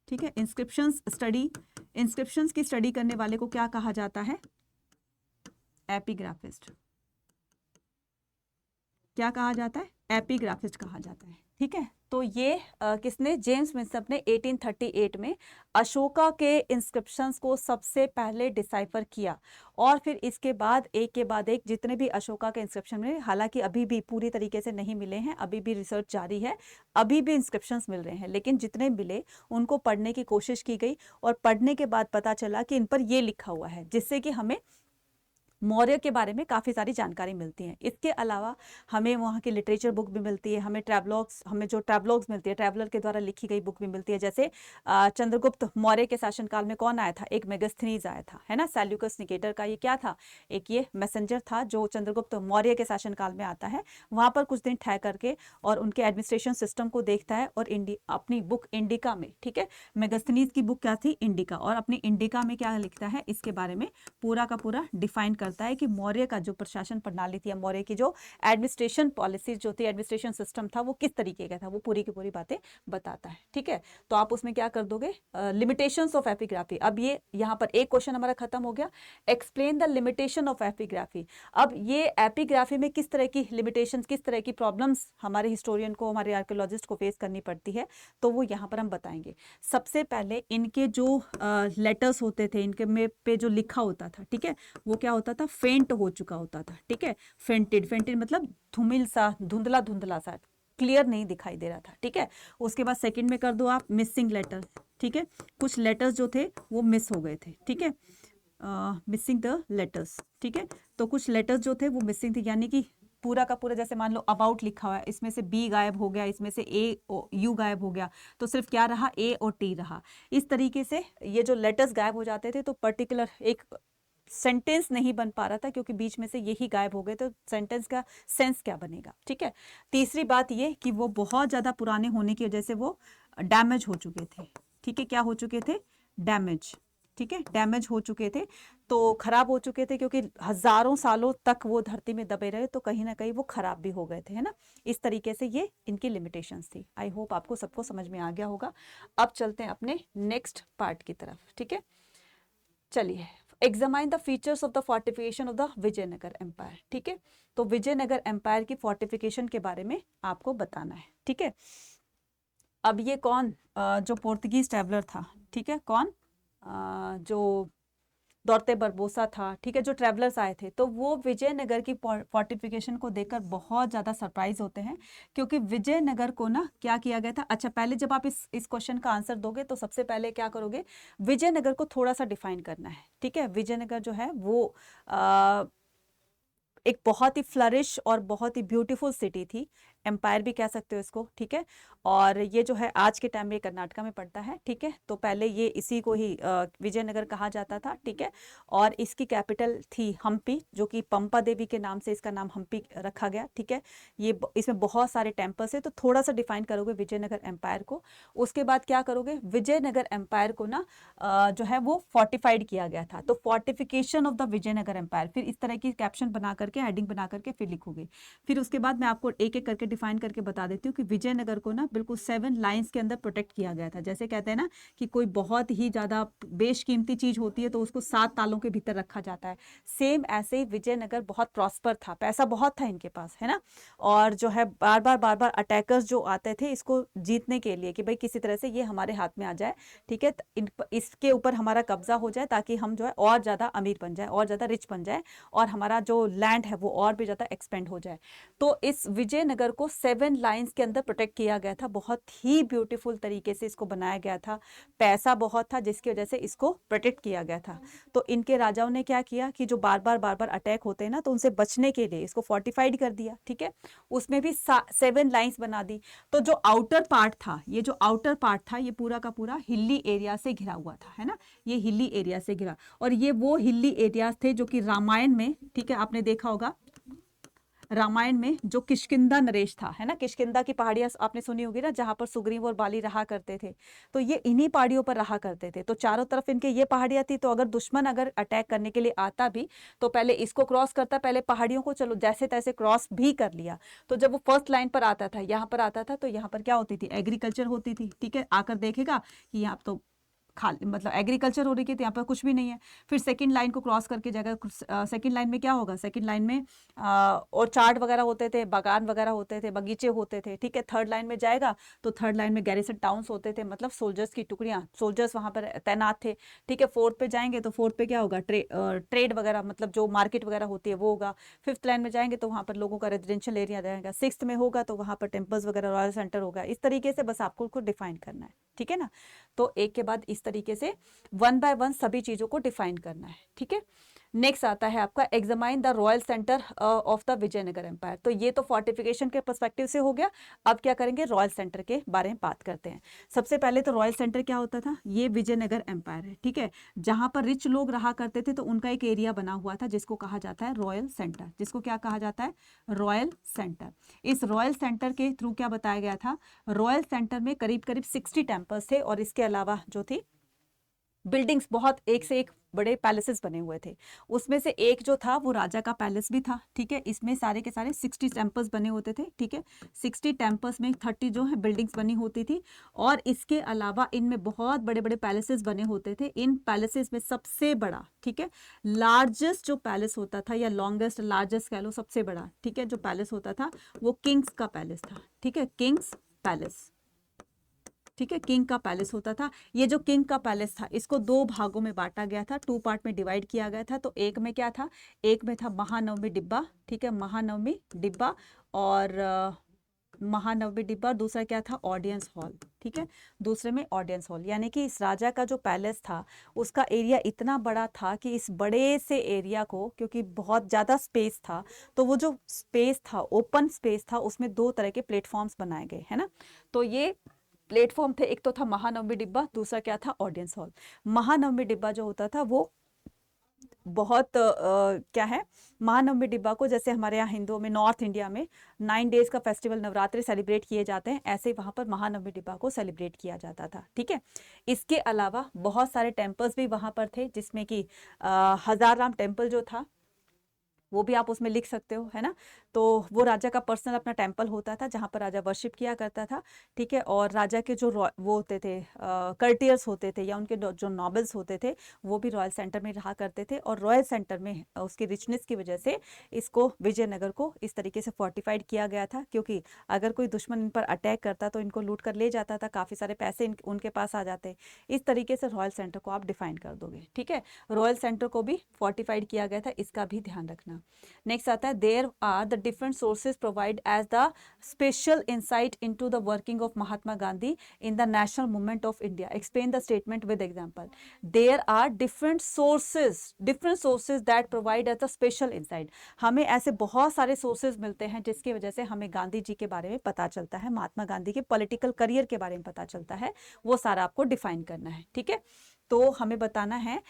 ठीक है, इंस्क्रिप्शंस की स्टडी करने वाले को क्या कहा जाता है? एपिग्राफिस्ट। क्या कहा जाता है, एपिग्राफिस्ट कहा जाता है। ठीक है, तो ये किसने, जेम्स मिन्सप ने 1838 में अशोका के इंस्क्रिप्शंस को सबसे पहले डिसाइफर किया, और फिर इसके बाद एक जितने भी अशोका के इंस्क्रिप्शन मिले, हालांकि अभी भी पूरी तरीके से नहीं मिले हैं, अभी भी रिसर्च जारी है, अभी भी इंस्क्रिप्शंस मिल रहे हैं, लेकिन जितने मिले उनको पढ़ने की कोशिश की गई, और पढ़ने के बाद पता चला कि इन पर ये लिखा हुआ है, जिससे कि हमें मौर्य के बारे में काफ़ी सारी जानकारी मिलती है। इसके अलावा हमें वहाँ की लिटरेचर बुक भी मिलती है, हमें ट्रैवलॉग्स, हमें जो ट्रैवलॉग्स मिलती है, ट्रैवलर के द्वारा लिखी गई बुक भी मिलती है। जैसे चंद्रगुप्त मौर्य के शासनकाल में कौन आया था, एक मेगास्थनीज आया था, है ना, सेल्यूकस निकेटर का ये क्या था, एक ये मैसेंजर था जो चंद्रगुप्त मौर्य के शासनकाल में आता है, वहाँ पर कुछ दिन ठहर करके और उनके एडमिनिस्ट्रेशन सिस्टम को देखता है, और अपनी बुक इंडिका में, ठीक है, मेगास्थनीज की बुक क्या थी, इंडिका, और अपनी इंडिका में क्या लिखता है, इसके बारे में पूरा का पूरा डिफाइन करता है कि मौर्य का जो प्रशासन प्रणाली थी, मौर्य की जो एडमिनिस्ट्रेशन पॉलिसी जो थी, एडमिनिस्ट्रेशन सिस्टम था, वो किस तरीके का था, वो पूरी की पूरी बातें बताता है। ठीक है, तो आप उसमें क्या कर दोगे, लिमिटेशंस ऑफ एपिग्राफी। अब ये यहाँ पर एक क्वेश्चन हमारा खत्म हो गया, explain the limitation of epigraphy. अब ये एपिग्राफी में किस तरह की लिमिटेशंस, किस तरह की प्रॉब्लम्स हमारे हिस्टोरियन को, हमारे आर्कियोलॉजिस्ट को फेस करनी पड़ती है, तो वो यहाँ पर हम बताएंगे। सबसे पहले इनके जो लेटर्स होते थे, इनके में पे जो लिखा होता था, ठीक है, वो क्या होता था, फेंट हो चुका होता था। ठीक है, फेंटेड मतलब धूमिल सा, धुंधला धुंधला सा, क्लियर नहीं दिखाई दे रहा था। ठीक है, उसके बाद सेकंड में कर दो आप मिसिंग लेटर। ठीक है, कुछ लेटर्स जो थे वो मिस हो गए थे। ठीक है, मिसिंग द लेटर्स। ठीक है, तो कुछ लेटर्स जो थे वो मिसिंग थे, यानी कि पूरा का पूरा, जैसे मान लो अबाउट लिखा हुआ है, इसमें से बी गायब हो गया, इसमें से ए यू गायब हो गया, तो सिर्फ क्या रहा, ए और टी रहा। इस तरीके से ये जो लेटर्स गायब हो जाते थे, तो पर्टिकुलर एक सेंटेंस नहीं बन पा रहा था, क्योंकि बीच में से यही गायब हो गए, तो सेंटेंस का सेंस क्या बनेगा। ठीक है, तीसरी बात ये कि वो बहुत ज़्यादा पुराने होने की वजह से वो डैमेज हो चुके थे। ठीक है, क्या हो चुके थे, डैमेज। ठीक है, डैमेज हो चुके थे, तो खराब हो चुके थे, क्योंकि हजारों सालों तक वो धरती में दबे रहे, तो कहीं ना कहीं वो खराब भी हो गए थे, है ना। इस तरीके से ये इनकी लिमिटेशंस थी। आई होप आपको सबको समझ में आ गया होगा। अब चलते हैं अपने नेक्स्ट पार्ट की तरफ। ठीक है, चलिए, examine the features of the fortification of the Vijayanagar empire. ठीक है, तो विजयनगर एम्पायर की फोर्टिफिकेशन के बारे में आपको बताना है। ठीक है, अब ये कौन, जो पोर्तुगीज ट्रैवलर था, ठीक है, कौन, जो दौड़ते बरबोसा था, ठीक है, जो ट्रैवलर्स आए थे, तो वो विजयनगर की फोर्टिफिकेशन को देखकर बहुत ज़्यादा सरप्राइज होते हैं, क्योंकि विजयनगर को ना क्या किया गया था। अच्छा, पहले जब आप इस क्वेश्चन का आंसर दोगे, तो सबसे पहले क्या करोगे, विजयनगर को थोड़ा सा डिफाइन करना है। ठीक है, विजयनगर जो है वो एक बहुत ही फ्लरिश और बहुत ही ब्यूटीफुल सिटी थी, एम्पायर भी कह सकते हो इसको। ठीक है, और ये जो है आज के टाइम में कर्नाटका में पड़ता है। ठीक है, तो पहले ये इसी को ही विजयनगर कहा जाता था। ठीक है, और इसकी कैपिटल थी हम्पी, जो कि पंपा देवी के नाम से इसका नाम हम्पी रखा गया। ठीक है, ये इसमें बहुत सारे टेम्पल्स है, तो थोड़ा सा डिफाइन करोगे विजयनगर एम्पायर को। उसके बाद क्या करोगे, विजयनगर एम्पायर को ना जो है वो फोर्टिफाइड किया गया था, तो fortification of the Vijayanagar empire, फिर इस तरह की कैप्शन बना करके, हेडिंग बना करके फिर लिखोगे। फिर उसके बाद मैं आपको एक एक करके डिफाइन करके बता देती हूँ कि विजयनगर को ना बिल्कुल 7 लाइंस के अंदर प्रोटेक्ट किया गया था। जैसे कहते हैं ना कि कोई बहुत ही ज्यादा बेशकीमती चीज होती है, तो उसको 7 तालों के भीतर रखा जाता है। सेम ऐसे ही विजयनगर बहुत प्रॉस्पर था, पैसा बहुत था इनके पास, है ना, और जो है बार बार अटैकर्स जो आते थे इसको जीतने के लिए, कि भाई किसी तरह से ये हमारे हाथ में आ जाए। ठीक है, इसके ऊपर हमारा कब्जा हो जाए, ताकि हम जो है और ज्यादा अमीर बन जाए, और ज्यादा रिच बन जाए, और हमारा जो लैंड है वो और भी ज्यादा एक्सपेंड हो जाए। तो इस विजयनगर को 7 लाइंस के अंदर प्रोटेक्ट किया गया था, बहुत ही ब्यूटीफुल तरीके से इसको बनाया गया था। पैसा बहुत था, जिसकी वजह से इसको प्रोटेक्ट किया गया था। तो इनके राजाओं ने क्या किया कि जो बार बार अटैक होते हैं ना, तो उनसे बचने के लिए इसको फोर्टिफाइड कर दिया। ठीक है, उसमें भी 7 लाइंस बना दी। तो जो आउटर पार्ट था, ये जो आउटर पार्ट था, ये पूरा का पूरा हिली एरिया से घिरा हुआ था, है ना, ये हिली एरिया से घिरा। और ये वो हिली एरियाज थे जो कि रामायण में, ठीक है, आपने देखा होगा रामायण में जो किष्किंधा नरेश था, है ना, किष्किंधा की पहाड़ियां आपने सुनी होगी ना, जहां पर सुग्रीव और बाली रहा करते थे, तो ये इन्हीं पहाड़ियों पर रहा करते थे। तो चारों तरफ इनके ये पहाड़ियां थी, तो अगर दुश्मन अगर अटैक करने के लिए आता भी, तो पहले इसको क्रॉस करता, पहले पहाड़ियों को चलो जैसे तैसे क्रॉस भी कर लिया। तो जब वो फर्स्ट लाइन पर आता था, यहाँ पर आता था, तो यहाँ पर क्या होती थी, एग्रीकल्चर होती थी। ठीक है, आकर देखेगा कि यहाँ तो खाली मतलब एग्रीकल्चर हो रही है, तो यहाँ पर कुछ भी नहीं है। फिर सेकंड लाइन को क्रॉस करके जाएगा, सेकंड लाइन में क्या होगा, सेकंड लाइन में ऑर्चार्ड वगैरह होते थे, बागान वगैरह होते थे, बगीचे होते थे, ठीक है। थर्ड लाइन में जाएगा तो थर्ड लाइन में गैरिसन टाउन्स होते थे, मतलब सोल्जर्स की टुकड़ियाँ, सोल्जर्स वहाँ पर तैनात थे, ठीक है। फोर्थ पे जाएंगे तो फोर्थ पे क्या होगा, ट्रेड वगैरह, मतलब जो मार्केट वगैरह होती है वो होगा। फिफ्थ लाइन में जाएंगे तो वहाँ पर लोगों का रेजिडेंशियल एरिया रहेगा। सिक्स्थ में होगा तो वहाँ पर टेम्पल्स वगैरह, रॉयल सेंटर होगा। इस तरीके से बस आपको उसको डिफाइन करना है, ठीक है ना। तो एक के बाद इस तरीके से वन बाय वन सभी चीजों को डिफाइन करना है, ठीक है। नेक्स्ट आता है आपका examine the royal centre of the Vijayanagar empire. तो ये तो फोर्टिफिकेशन के पर्सपेक्टिव से हो गया। अब क्या करेंगे, रॉयल सेंटर के बारे में बात करते हैं। सबसे पहले तो रॉयल सेंटर क्या होता था, ये विजयनगर एम्पायर है, ठीक है। जहां पर रिच लोग रहा करते थे तो उनका एक एरिया बना हुआ था जिसको कहा जाता है रॉयल सेंटर, जिसको क्या कहा जाता है, रॉयल सेंटर। इस रॉयल सेंटर के थ्रू क्या बताया गया था, रॉयल सेंटर में करीब करीब 60 टेम्पल्स थे और इसके अलावा जो थी बिल्डिंग्स, बहुत एक से एक बड़े पैलेसेस बने हुए थे। उसमें से एक जो था वो राजा का पैलेस भी था, ठीक है। इसमें सारे के सारे 60 टेम्पल्स बने होते थे, ठीक है। 60 टेम्पल्स में 30 जो है बिल्डिंग्स बनी होती थी और इसके अलावा इनमें बहुत बड़े बड़े पैलेसेस बने होते थे। इन पैलेसेस में सबसे बड़ा, ठीक है, लार्जेस्ट जो पैलेस होता था या लॉन्गेस्ट लार्जेस्ट कह लो, सबसे बड़ा, ठीक है, जो पैलेस होता था वो किंग्स का पैलेस था, ठीक है, किंग्स पैलेस, ठीक है, किंग का पैलेस होता था। ये जो किंग का पैलेस था इसको दो भागों में बांटा गया था, 2 पार्ट में डिवाइड किया गया था। तो एक में क्या था, एक में था महानवमी डिब्बा, ठीक है, महानवमी डिब्बा और महानवमी डिब्बा। दूसरा क्या था, ऑडियंस हॉल, ठीक है, दूसरे में ऑडियंस हॉल। यानी कि इस राजा का जो पैलेस था उसका एरिया इतना बड़ा था कि इस बड़े से एरिया को, क्योंकि बहुत ज़्यादा स्पेस था, तो वो जो स्पेस था, ओपन स्पेस था, उसमें 2 तरह के प्लेटफॉर्म्स बनाए गए, है ना। तो ये प्लेटफॉर्म थे, एक तो था महानवमी डिब्बा, दूसरा क्या था, ऑडियंस हॉल। महानवमी डिब्बा जो होता था वो बहुत क्या है, महानवमी डिब्बा को जैसे हमारे यहाँ हिंदुओं में, नॉर्थ इंडिया में 9 डेज का फेस्टिवल नवरात्रि सेलिब्रेट किए जाते हैं, ऐसे ही वहाँ पर महानवमी डिब्बा को सेलिब्रेट किया जाता था, ठीक है। इसके अलावा बहुत सारे टेम्पल्स भी वहाँ पर थे, जिसमें कि हजार राम टेम्पल जो था वो भी आप उसमें लिख सकते हो, है ना। तो वो राजा का पर्सनल अपना टेम्पल होता था जहाँ पर राजा वर्शिप किया करता था, ठीक है। और राजा के जो वो होते थे, कर्टियर्स होते थे या उनके जो नॉबल्स होते थे, वो भी रॉयल सेंटर में रहा करते थे। और रॉयल सेंटर में उसकी रिचनेस की वजह से इसको, विजयनगर को इस तरीके से फोर्टिफाइड किया गया था, क्योंकि अगर कोई दुश्मन इन पर अटैक करता तो इनको लूट कर ले जाता था, काफ़ी सारे पैसे उनके पास आ जाते। इस तरीके से रॉयल सेंटर को आप डिफाइन कर दोगे, ठीक है। रॉयल सेंटर को भी फोर्टिफाइड किया गया था, इसका भी ध्यान रखना। नेक्स्ट आता है, there are the different sources provide as the special insight into the working of Mahatma Gandhi in the national movement of India. Explain the statement with example. There are different sources that provide as the special insight. हमें ऐसे बहुत सारे sources मिलते हैं जिसकी वजह से हमें गांधी जी के बारे में पता चलता है, महात्मा गांधी के पॉलिटिकल करियर के बारे में पता चलता है। वो सारा आपको डिफाइन करना है, ठीक है। तो हमें बताना है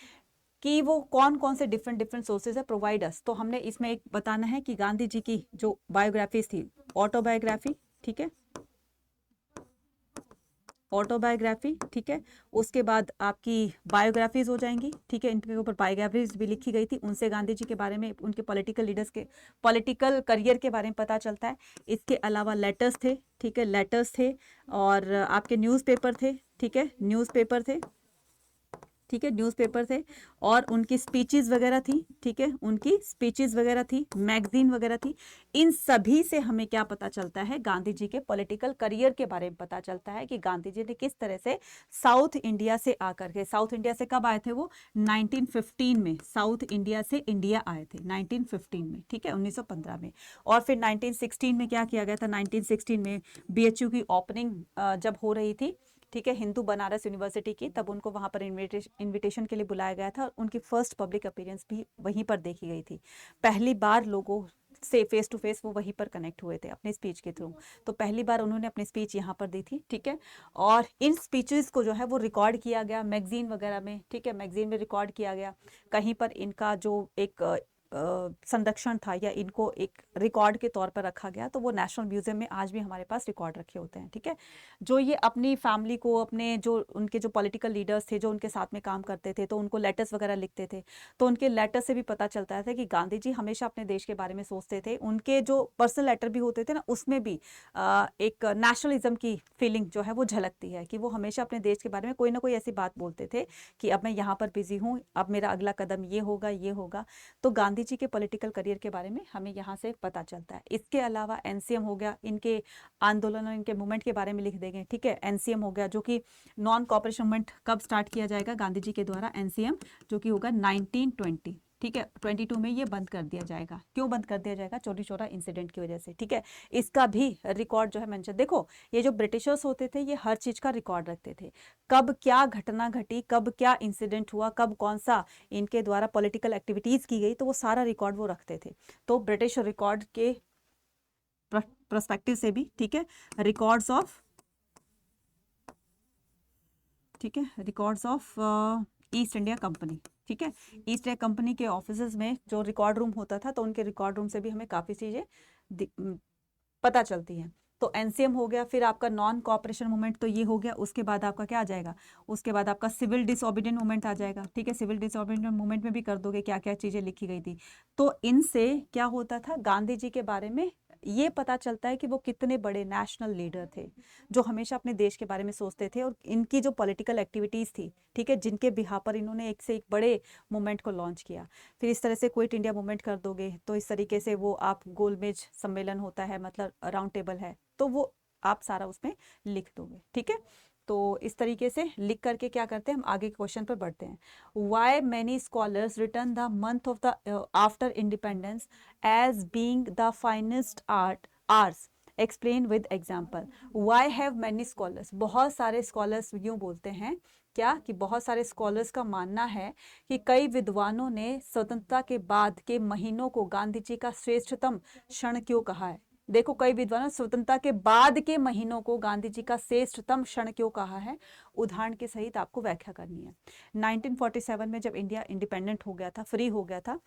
कि वो कौन कौन से डिफरेंट सोर्सेज है प्रोवाइडर्स। तो हमने इसमें एक बताना है कि गांधी जी की जो बायोग्राफीज थी, ऑटोबायोग्राफी, ठीक है, ऑटोबायोग्राफी, ठीक है। उसके बाद आपकी बायोग्राफीज हो जाएंगी, ठीक है, इनके ऊपर बायोग्राफीज भी लिखी गई थी, उनसे गांधी जी के बारे में, उनके पॉलिटिकल लीडर्स के पॉलिटिकल करियर के बारे में पता चलता है। इसके अलावा लेटर्स थे, ठीक है, लेटर्स थे, और आपके न्यूज़पेपर थे, ठीक है, न्यूज़पेपर थे, ठीक है, न्यूज़पेपर थे, और उनकी स्पीचेस वगैरह थी, ठीक है, उनकी स्पीचेस वगैरह थी, मैगजीन वगैरह थी। इन सभी से हमें क्या पता चलता है, गांधी जी के पॉलिटिकल करियर के बारे में पता चलता है कि गांधी जी ने किस तरह से साउथ इंडिया से आकर के, साउथ इंडिया से कब आए थे वो, 1915 में साउथ इंडिया से इंडिया आए थे, 1915 में, ठीक है, 1915 में। और फिर 1916 में क्या किया गया था, 1916 में BHU की ओपनिंग जब हो रही थी, ठीक है, हिंदू बनारस यूनिवर्सिटी की, तब उनको वहाँ पर इनविटेशन के लिए बुलाया गया था। उनकी फर्स्ट पब्लिक अपीयरेंस भी वहीं पर देखी गई थी। पहली बार लोगों से फेस टू फेस वो वहीं पर कनेक्ट हुए थे अपने स्पीच के थ्रू। तो पहली बार उन्होंने अपनी स्पीच यहाँ पर दी थी, ठीक है। और इन स्पीचेस को जो है वो रिकॉर्ड किया गया मैगजीन वगैरह में, ठीक है, मैगजीन में रिकॉर्ड किया गया। कहीं पर इनका जो एक संरक्षण था या इनको एक रिकॉर्ड के तौर पर रखा गया, तो वो नेशनल म्यूजियम में आज भी हमारे पास रिकॉर्ड रखे होते हैं। ठीक है, जो ये अपनी फैमिली को, अपने जो उनके जो पॉलिटिकल लीडर्स थे जो उनके साथ में काम करते थे, तो उनको लेटर्स वगैरह लिखते थे, तो उनके लेटर से भी पता चलता था कि गांधी जी हमेशा अपने देश के बारे में सोचते थे। उनके जो पर्सनल लेटर भी होते थे ना, उसमें भी एक नेशनलिज्म की फीलिंग जो है वो झलकती है कि वो हमेशा अपने देश के बारे में कोई ना कोई ऐसी बात बोलते थे कि अब मैं यहाँ पर बिजी हूँ, अब मेरा अगला कदम ये होगा, ये होगा। तो गांधी जी के पॉलिटिकल करियर के बारे में हमें यहाँ से पता चलता है। इसके अलावा एनसीएम हो गया, इनके आंदोलन और इनके मूवमेंट के बारे में लिख देंगे। ठीक है, एनसीएम हो गया जो कि नॉन कॉपरेशन मूवमेंट कब स्टार्ट किया जाएगा गांधी जी के द्वारा, एनसीएम जो कि होगा 1920। ठीक है, 22 में ये बंद कर दिया जाएगा। क्यों बंद कर दिया जाएगा? चौरी चौरा इंसिडेंट की वजह से। ठीक है, इसका भी रिकॉर्ड जो है मेंशन, देखो ये जो ब्रिटिशर्स होते थे ये हर चीज का रिकॉर्ड रखते थे, कब क्या घटना घटी, कब क्या इंसिडेंट हुआ, कब कौन सा इनके द्वारा पॉलिटिकल एक्टिविटीज की गई, तो वो सारा रिकॉर्ड वो रखते थे। तो ब्रिटिश रिकॉर्ड के पर्सपेक्टिव से भी, ठीक है, रिकॉर्ड्स ऑफ, ठीक है, records of east India company. ठीक है, ईस्ट इंडिया कंपनी के ऑफिसेज में जो रिकॉर्ड रूम होता था, तो उनके रिकॉर्ड रूम से भी हमें काफ़ी चीज़ें पता चलती हैं। तो एनसीएम हो गया, फिर आपका नॉन कॉपरेशन मूवमेंट, तो ये हो गया। उसके बाद आपका क्या आ जाएगा? उसके बाद आपका सिविल डिसओबीडिएंट मूवमेंट आ जाएगा। ठीक है, सिविल डिसओबीडिएंट मूवमेंट में भी कर दोगे क्या क्या चीज़ें लिखी गई थी। तो इनसे क्या होता था, गांधी जी के बारे में ये पता चलता है कि वो कितने बड़े नेशनल लीडर थे जो हमेशा अपने देश के बारे में सोचते थे, और इनकी जो पॉलिटिकल एक्टिविटीज़ थी, ठीक है, जिनके बिहार पर इन्होंने एक से एक बड़े मूवमेंट को लॉन्च किया। फिर इस तरह से क्विट इंडिया मूवमेंट कर दोगे, तो इस तरीके से वो आप गोलमेज सम्मेलन होता है, मतलब राउंड टेबल है, तो वो आप सारा उसमें लिख दोगे। ठीक है, तो इस तरीके से लिख करके क्या करते हैं, हम आगे क्वेश्चन पर बढ़ते हैं। Why many scholars return the month of the after independence as being the finest arts, explain with example. Why have many scholars, बहुत सारे स्कॉलर्स यूं बोलते हैं क्या, कि बहुत सारे स्कॉलर्स का मानना है कि कई विद्वानों ने स्वतंत्रता के बाद के महीनों को गांधी जी का श्रेष्ठतम क्षण क्यों कहा है। देखो, कई विद्वानों स्वतंत्रता के बाद के महीनों को गांधी जी का श्रेष्ठतम क्षण क्यों कहा है, उदाहरण के सहित आपको व्याख्या करनी है। 1947 में जब इंडिया इंडिपेंडेंट हो गया था, फ्री हो गया था,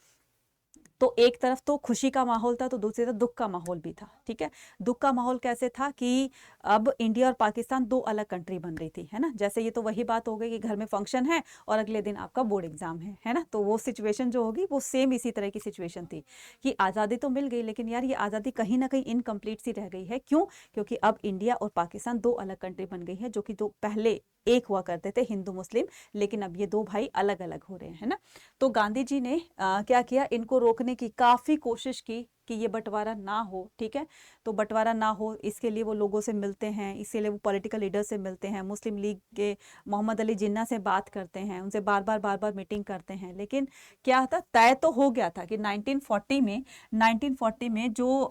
तो एक तरफ तो खुशी का माहौल था, तो दूसरी तरफ दुख का माहौल भी था। ठीक है, दुख का माहौल कैसे था कि अब इंडिया और पाकिस्तान दो अलग कंट्री बन रही थी, है ना। जैसे ये तो वही बात हो गई कि घर में फंक्शन है और अगले दिन आपका बोर्ड एग्जाम है ना। तो वो सिचुएशन जो होगी वो सेम इसी तरह की सिचुएशन थी कि आज़ादी तो मिल गई, लेकिन यार ये आज़ादी कहीं ना कहीं इनकम्प्लीट सी रह गई है। क्यों? क्योंकि अब इंडिया और पाकिस्तान दो अलग कंट्री बन गई है, जो कि दो पहले एक हुआ करते थे, हिंदू मुस्लिम, लेकिन अब ये दो भाई अलग अलग हो रहे हैं, है ना। तो गांधी जी ने क्या किया, इनको रोकने की काफ़ी कोशिश की कि ये बंटवारा ना हो। ठीक है, तो बंटवारा ना हो इसके लिए वो लोगों से मिलते हैं, इसीलिए वो पॉलिटिकल लीडर से मिलते हैं, मुस्लिम लीग के मोहम्मद अली जिन्ना से बात करते हैं, उनसे बार बार मीटिंग करते हैं। लेकिन क्या था, तय तो हो गया था कि 1940 में जो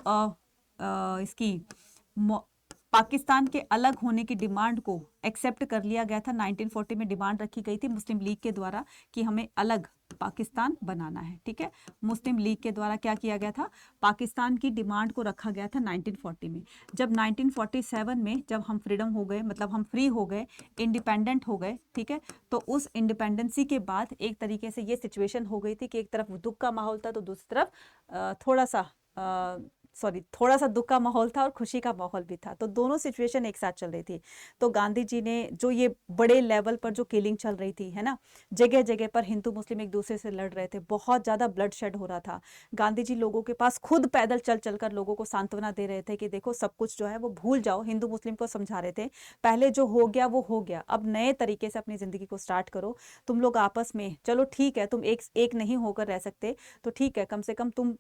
इसकी पाकिस्तान के अलग होने की डिमांड को एक्सेप्ट कर लिया गया था। 1940 में डिमांड रखी गई थी मुस्लिम लीग के द्वारा कि हमें अलग पाकिस्तान बनाना है। ठीक है, मुस्लिम लीग के द्वारा क्या किया गया था, पाकिस्तान की डिमांड को रखा गया था 1940 में। जब 1947 में जब हम फ्रीडम हो गए, मतलब हम फ्री हो गए, इंडिपेंडेंट हो गए, ठीक है, तो उस इंडिपेंडेंसी के बाद एक तरीके से ये सिचुएशन हो गई थी कि एक तरफ दुख का माहौल था, तो दूसरी तरफ थोड़ा सा दुख का माहौल था और खुशी का माहौल भी था। तो दोनों सिचुएशन एक साथ चल रही थी। तो गांधी जी ने जो ये बड़े लेवल पर जो किलिंग चल रही थी, है ना, जगह जगह पर हिंदू मुस्लिम एक दूसरे से लड़ रहे थे, बहुत ज़्यादा ब्लड शेड हो रहा था। गांधी जी लोगों के पास खुद पैदल चल चल कर लोगों को सांत्वना दे रहे थे कि देखो सब कुछ जो है वो भूल जाओ। हिंदू मुस्लिम को समझा रहे थे, पहले जो हो गया वो हो गया, अब नए तरीके से अपनी ज़िंदगी को स्टार्ट करो। तुम लोग आपस में, चलो ठीक है, तुम एक नहीं होकर रह सकते, तो ठीक है, कम से कम तुम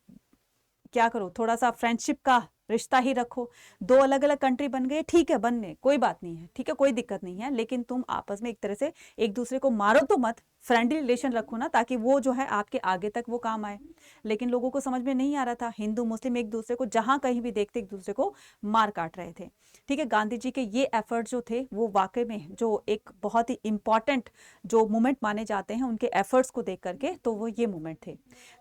क्या करो, थोड़ा सा फ्रेंडशिप का रिश्ता ही रखो। दो अलग अलग कंट्री बन गए, ठीक है, बनने कोई बात नहीं है, ठीक है, कोई दिक्कत नहीं है, लेकिन तुम आपस में एक तरह से एक दूसरे को मारो तो मत, फ्रेंडली रिलेशन रखो ना, ताकि वो जो है आपके आगे तक वो काम आए। लेकिन लोगों को समझ में नहीं आ रहा था, हिंदू मुस्लिम एक दूसरे को जहां कहीं भी देखते एक दूसरे को मार काट रहे थे। ठीक है, गांधी जी के ये एफर्ट जो थे वो वाकई में जो एक बहुत ही इंपॉर्टेंट जो मूवमेंट माने जाते हैं, उनके एफर्ट्स को देख करके, तो वो ये मूवमेंट थे।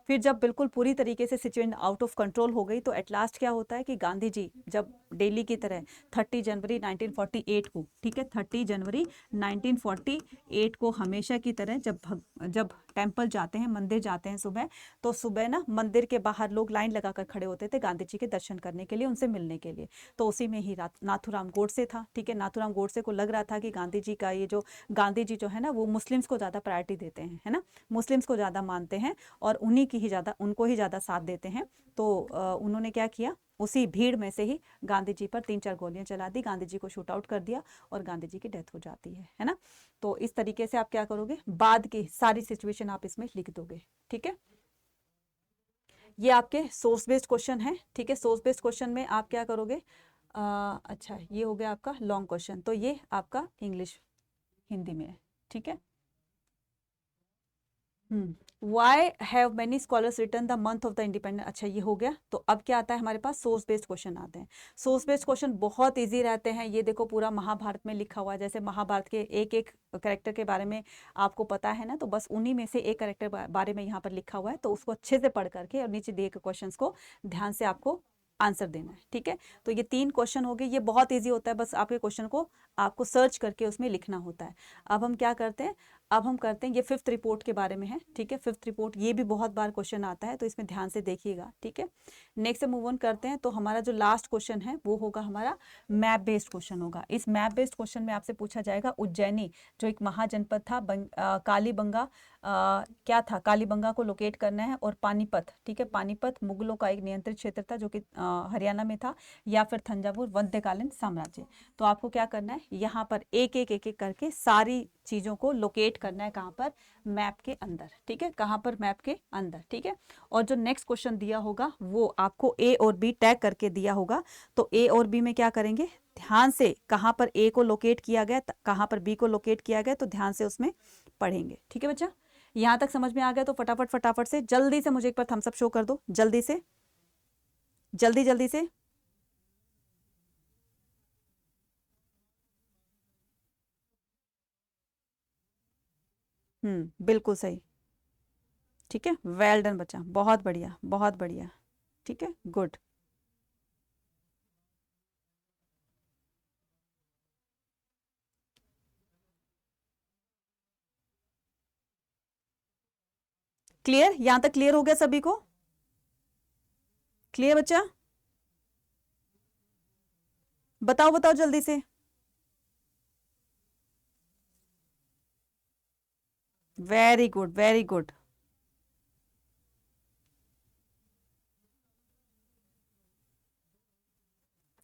फिर जब बिल्कुल पूरी तरीके से सिचुएशन आउट ऑफ कंट्रोल हो गई, तो एट लास्ट क्या होता है कि गांधी जी जब डेली की तरह 30 जनवरी 1948 को, ठीक है, 30 जनवरी 1948 को हमेशा की तरह जब जब टेम्पल जाते हैं, मंदिर जाते हैं सुबह, तो सुबह ना मंदिर के बाहर लोग लाइन लगाकर खड़े होते थे गांधी जी के दर्शन करने के लिए, उनसे मिलने के लिए। तो उसी में ही नाथूराम गोडसे था, ठीक है। नाथूराम गोडसे को लग रहा था कि गांधी जी का ये जो गांधी जी जो है ना वो मुस्लिम्स को ज़्यादा प्रायोरिटी देते हैं, है ना, मुस्लिम्स को ज़्यादा मानते हैं और उन्हीं की ही ज़्यादा, उनको ही ज़्यादा साथ देते हैं। तो उन्होंने क्या किया, उसी भीड़ में से ही गांधी जी पर 3-4 गोलियां चला दी, गांधी जी को शूट आउट कर दिया और गांधी जी की डेथ हो जाती है ना। तो इस तरीके से आप क्या करोगे, बाद की सारी सिचुएशन आप इसमें लिख दोगे, ठीक है। ये आपके सोर्स बेस्ड क्वेश्चन है, ठीक है। सोर्स बेस्ड क्वेश्चन में आप क्या करोगे, अच्छा ये हो गया आपका लॉन्ग क्वेश्चन, तो ये आपका इंग्लिश हिंदी में है, ठीक है। Y have many scholars return the month of the independence, अच्छा ये हो गया। तो अब क्या आता है हमारे पास, सोर्स बेस्ड क्वेश्चन आते हैं। सोर्स बेस्ड क्वेश्चन बहुत इजी रहते हैं। ये देखो पूरा महाभारत में लिखा हुआ है, जैसे महाभारत के एक एक करेक्टर के बारे में आपको पता है ना, तो बस उन्हीं में से एक करेक्टर बारे में यहाँ पर लिखा हुआ है, तो उसको अच्छे से पढ़ करके और नीचे दिए गए क्वेश्चन को ध्यान से आपको आंसर देना है, ठीक है। तो ये 3 क्वेश्चन हो गए, ये बहुत ईजी होता है, बस आपके क्वेश्चन को आपको सर्च करके उसमें लिखना होता है। अब हम क्या करते हैं, अब हम करते हैं, ये 5th रिपोर्ट के बारे में है, ठीक है। 5th रिपोर्ट ये भी बहुत बार क्वेश्चन आता है, तो इसमें ध्यान से देखिएगा, ठीक है। नेक्स्ट मूव ऑन करते हैं, तो हमारा जो लास्ट क्वेश्चन है वो होगा हमारा मैप बेस्ड क्वेश्चन होगा। इस मैप बेस्ड क्वेश्चन में आपसे पूछा जाएगा उज्जैनी जो एक महाजनपद था, कालीबंगा क्या था, कालीबंगा को लोकेट करना है, और पानीपत, ठीक है। पानीपत मुगलों का एक नियंत्रित क्षेत्र था जो कि हरियाणा में था, या फिर तंजावुर मध्यकालीन साम्राज्य। तो आपको क्या करना है, यहाँ पर एक एक करके सारी चीजों को लोकेट करना है, कहाँ पर, मैप के अंदर, ठीक है, कहाँ पर, मैप के अंदर, ठीक है। और जो नेक्स्ट क्वेश्चन दिया होगा वो आपको ए और बी टैग करके दिया होगा, तो ए और बी में क्या करेंगे, ध्यान से कहाँ पर ए को लोकेट किया गया, कहाँ पर बी को लोकेट किया गया, तो ध्यान से उसमें पढ़ेंगे, ठीक है बच्चा। यहाँ तक समझ में आ गया, तो फटाफट फटाफट से जल्दी से मुझे एक बार थम्स अप शो कर दो, जल्दी से, जल्दी जल्दी से। बिल्कुल सही, ठीक है, वेल डन बच्चा, बहुत बढ़िया बहुत बढ़िया, ठीक है, गुड। क्लियर, यहां तक क्लियर हो गया सभी को, क्लियर बच्चा, बताओ बताओ जल्दी से। Very good very good.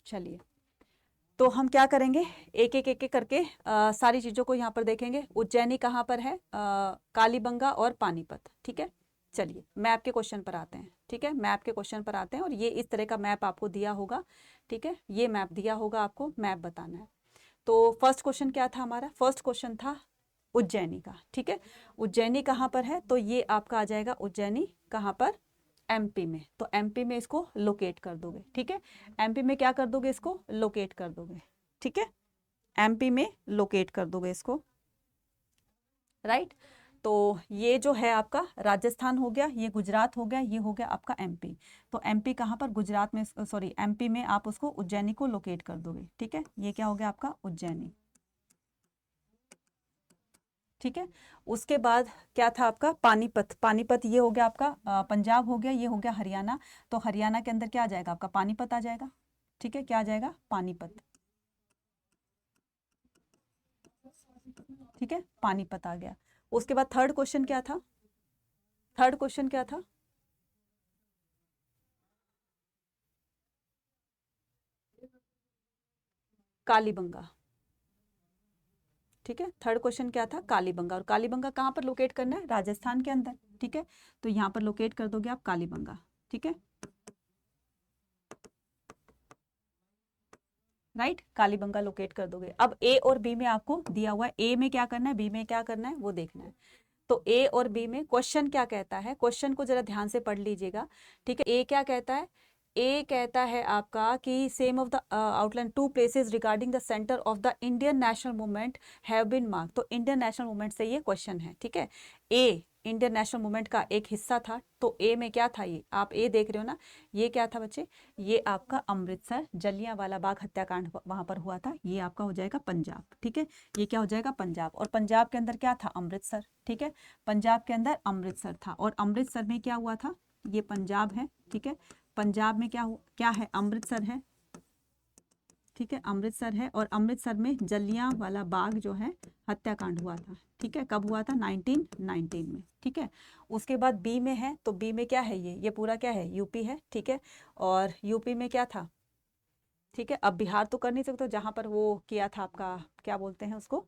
चलिए, तो हम क्या करेंगे, एक एक करके सारी चीजों को यहाँ पर देखेंगे। उज्जैनी कहाँ पर है, कालीबंगा और पानीपत, ठीक है। चलिए मैप के क्वेश्चन पर आते हैं, ठीक है, मैप के क्वेश्चन पर आते हैं, और ये इस तरह का मैप आपको दिया होगा, ठीक है, ये मैप दिया होगा, आपको मैप बताना है। तो फर्स्ट क्वेश्चन क्या था हमारा, फर्स्ट क्वेश्चन था उज्जैनी का, ठीक है। उज्जैनी कहाँ पर है, तो ये आपका आ जाएगा उज्जैनी कहाँ पर, एमपी में। तो एमपी में इसको लोकेट कर दोगे, ठीक है, एमपी में क्या कर दोगे, इसको लोकेट कर दोगे, ठीक है, एमपी में लोकेट कर दोगे इसको, राइट। तो ये जो है आपका राजस्थान हो गया, ये गुजरात हो गया, ये हो गया आपका एमपी। तो एमपी कहाँ पर, गुजरात में, सॉरी एमपी में आप उसको उज्जैनी को लोकेट कर दोगे, ठीक है। ये क्या हो गया आपका उज्जैनी, ठीक है। उसके बाद क्या था आपका पानीपत, पानीपत ये हो गया आपका पंजाब हो गया, ये हो गया हरियाणा। तो हरियाणा के अंदर क्या आ जाएगा आपका, पानीपत आ जाएगा, ठीक है, क्या आ जाएगा, पानीपत, ठीक है, पानीपत आ गया। उसके बाद थर्ड क्वेश्चन क्या था, थर्ड क्वेश्चन क्या था, कालीबंगा, ठीक है। थर्ड क्वेश्चन क्या था, कालीबंगा, और कालीबंगा कहाँ पर लोकेट करना है, राजस्थान के अंदर, ठीक है। तो यहाँ पर लोकेट कर दोगे आप कालीबंगा, ठीक है, राइट, कालीबंगा लोकेट कर दोगे। अब ए और बी में आपको दिया हुआ है, ए में क्या करना है, बी में क्या करना है, वो देखना है। तो ए और बी में क्वेश्चन क्या कहता है, क्वेश्चन को जरा ध्यान से पढ़ लीजिएगा, ठीक है। ए क्या कहता है, ए कहता है आपका कि same of the outline 2 places regarding the centre of the Indian national movement have been mark. तो इंडियन नेशनल मूवमेंट से ये क्वेश्चन है, ठीक है। ए इंडियन नेशनल मूवमेंट का एक हिस्सा था। तो ए में क्या था, ये आप ए देख रहे हो ना, ये क्या था बच्चे, ये आपका अमृतसर जलियांवाला बाग हत्याकांड वहां पर हुआ था, ये आपका हो जाएगा पंजाब। ठीक है, ये क्या हो जाएगा पंजाब, और पंजाब के अंदर क्या था, अमृतसर। ठीक है, पंजाब के अंदर अमृतसर था, और अमृतसर में क्या हुआ था, ये पंजाब है। ठीक है, पंजाब में क्या है, अमृतसर है। ठीक है, अमृतसर है, और अमृतसर में जलियांवाला बाग जो है हत्याकांड हुआ था। ठीक है, कब हुआ था, 1919 में। ठीक है, उसके बाद बी में है, तो बी में क्या है, ये पूरा क्या है, यूपी है। ठीक है, और यूपी में क्या था, ठीक है, अब बिहार तो कर नहीं सकते, जहां पर वो किया था आपका, क्या बोलते हैं उसको,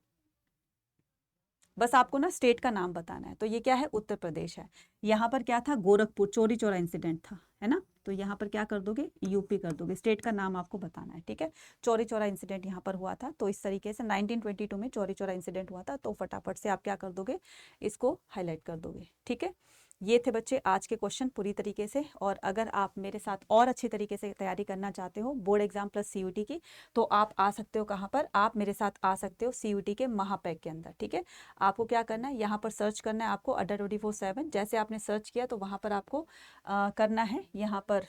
बस आपको ना स्टेट का नाम बताना है। तो ये क्या है, उत्तर प्रदेश है। यहाँ पर क्या था, गोरखपुर चोरी चोरा इंसिडेंट था, है ना। तो यहाँ पर क्या कर दोगे, यूपी कर दोगे, स्टेट का नाम आपको बताना है। ठीक है, चोरी चोरा इंसिडेंट यहाँ पर हुआ था। तो इस तरीके से 1922 में चोरी चोरा इंसिडेंट हुआ था। तो फटाफट से आप क्या कर दोगे, इसको हाईलाइट कर दोगे। ठीक है, ये थे बच्चे आज के क्वेश्चन पूरी तरीके से। और अगर आप मेरे साथ और अच्छी तरीके से तैयारी करना चाहते हो बोर्ड एग्जाम प्लस सीयूटी की, तो आप आ सकते हो कहाँ पर, आप मेरे साथ आ सकते हो सीयूटी के महापैक के अंदर। ठीक है, आपको क्या करना है, यहाँ पर सर्च करना है आपको अड्डा 24/7। जैसे आपने सर्च किया तो वहाँ पर आपको करना है, यहाँ पर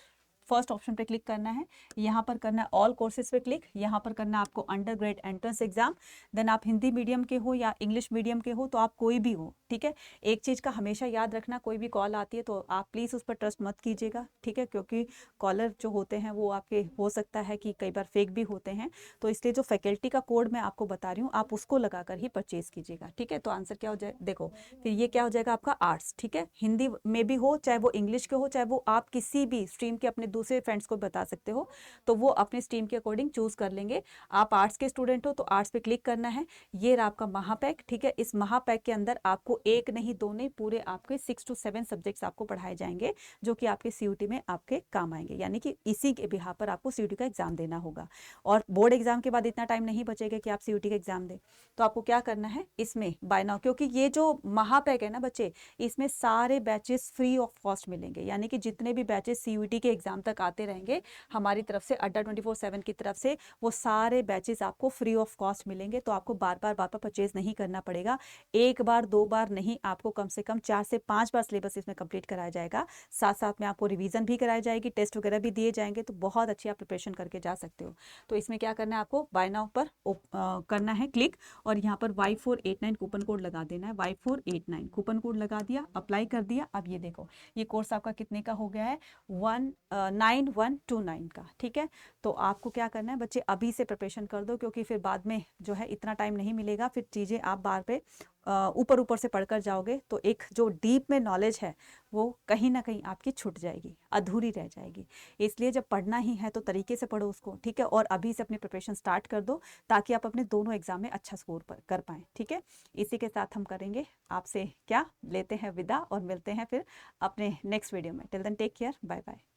फर्स्ट ऑप्शन पे क्लिक करना है, यहाँ पर करना है ऑल कोर्सेज पे क्लिक, यहाँ पर करना है आपको under grade entrance exam. Then आप हिंदी मीडियम के हो या इंग्लिश मीडियम के हो, तो आप कोई भी हो। ठीक है, एक चीज़ का हमेशा याद रखना, कोई भी कॉल आती है तो आप प्लीज़ उस पर ट्रस्ट मत कीजिएगा। ठीक है, क्योंकि कॉलर जो होते हैं वो आपके हो सकता है कि कई बार फेक भी होते हैं। तो इसलिए जो फैकल्टी का कोड मैं आपको बता रही हूँ, आप उसको लगाकर ही परचेज कीजिएगा। ठीक है, तो आंसर क्या हो जाए, देखो फिर ये क्या हो जाएगा आपका आर्ट्स। ठीक है, हिंदी में भी हो, चाहे वो इंग्लिश के हो, चाहे वो आप किसी भी स्ट्रीम के अपने दूसरे फ्रेंड्स को बता सकते हो, तो वो अपने स्ट्रीम के अकॉर्डिंग चूज कर लेंगे। आप आर्ट्स के स्टूडेंट हो तो आर्ट्स पे क्लिक करना है। ये रहा आपका महापैक। ठीक है, इस महापैक के अंदर आपको एक नहीं दो नहीं, पूरे आपके 6 to 7 सब्जेक्ट्स आपको पढ़ाए जाएंगे, जो कि आपके सीयूटी में आपके काम आएंगे। यानी कि इसी के बिहार पर आपको सीयूटी का एग्जाम देना होगा। और बोर्ड एग्जाम के बाद इतना टाइम नहीं बचेगा कि आप सीयूटी का एग्जाम दें। तो आपको क्या करना है इसमें बाय नाउ, क्योंकि ये जो महापैक है ना बच्चे, इसमें सारे बैचेस फ्री ऑफ कॉस्ट मिलेंगे। यानी कि जितने भी बैचेस सीयूटी के एग्जाम तक आते रहेंगे हमारी तरफ से, अड्डा 24/7 की तरफ से, वो सारे बैचेस आपको फ्री ऑफ कॉस्ट मिलेंगे। तो आपको बार बार परचेज नहीं करना पड़ेगा। एक बार दो बार नहीं, आपको कम से कम 4 से 5 बार सिलेबस इसमें कंप्लीट कराया जाएगा। साथ साथ में आपको रिवीजन भी कराई जाएगी, टेस्ट वगैरह भी दिए जाएंगे। तो बहुत अच्छी आप प्रिपरेशन करके जा सकते हो। तो इसमें क्या करना है, आपको बाय नाउ पर करना है क्लिक, और यहाँ पर Y489 कूपन कोड लगा देना है। Y489 कूपन कोड लगा दिया, अप्लाई कर दिया। अब ये देखो, ये कोर्स आपका कितने का हो गया है, 9129 का। ठीक है, तो आपको क्या करना है बच्चे, अभी से प्रिपरेशन कर दो, क्योंकि फिर बाद में जो है इतना टाइम नहीं मिलेगा। फिर चीज़ें आप बार पे ऊपर ऊपर से पढ़कर जाओगे तो एक जो डीप में नॉलेज है वो कहीं ना कहीं आपकी छूट जाएगी, अधूरी रह जाएगी। इसलिए जब पढ़ना ही है तो तरीके से पढ़ो उसको। ठीक है, और अभी से अपनी प्रिपरेशन स्टार्ट कर दो, ताकि आप अपने दोनों एग्जाम में अच्छा स्कोर कर पाएँ। ठीक है, इसी के साथ हम करेंगे आपसे क्या, लेते हैं विदा और मिलते हैं फिर अपने नेक्स्ट वीडियो में। Till then take care, bye bye.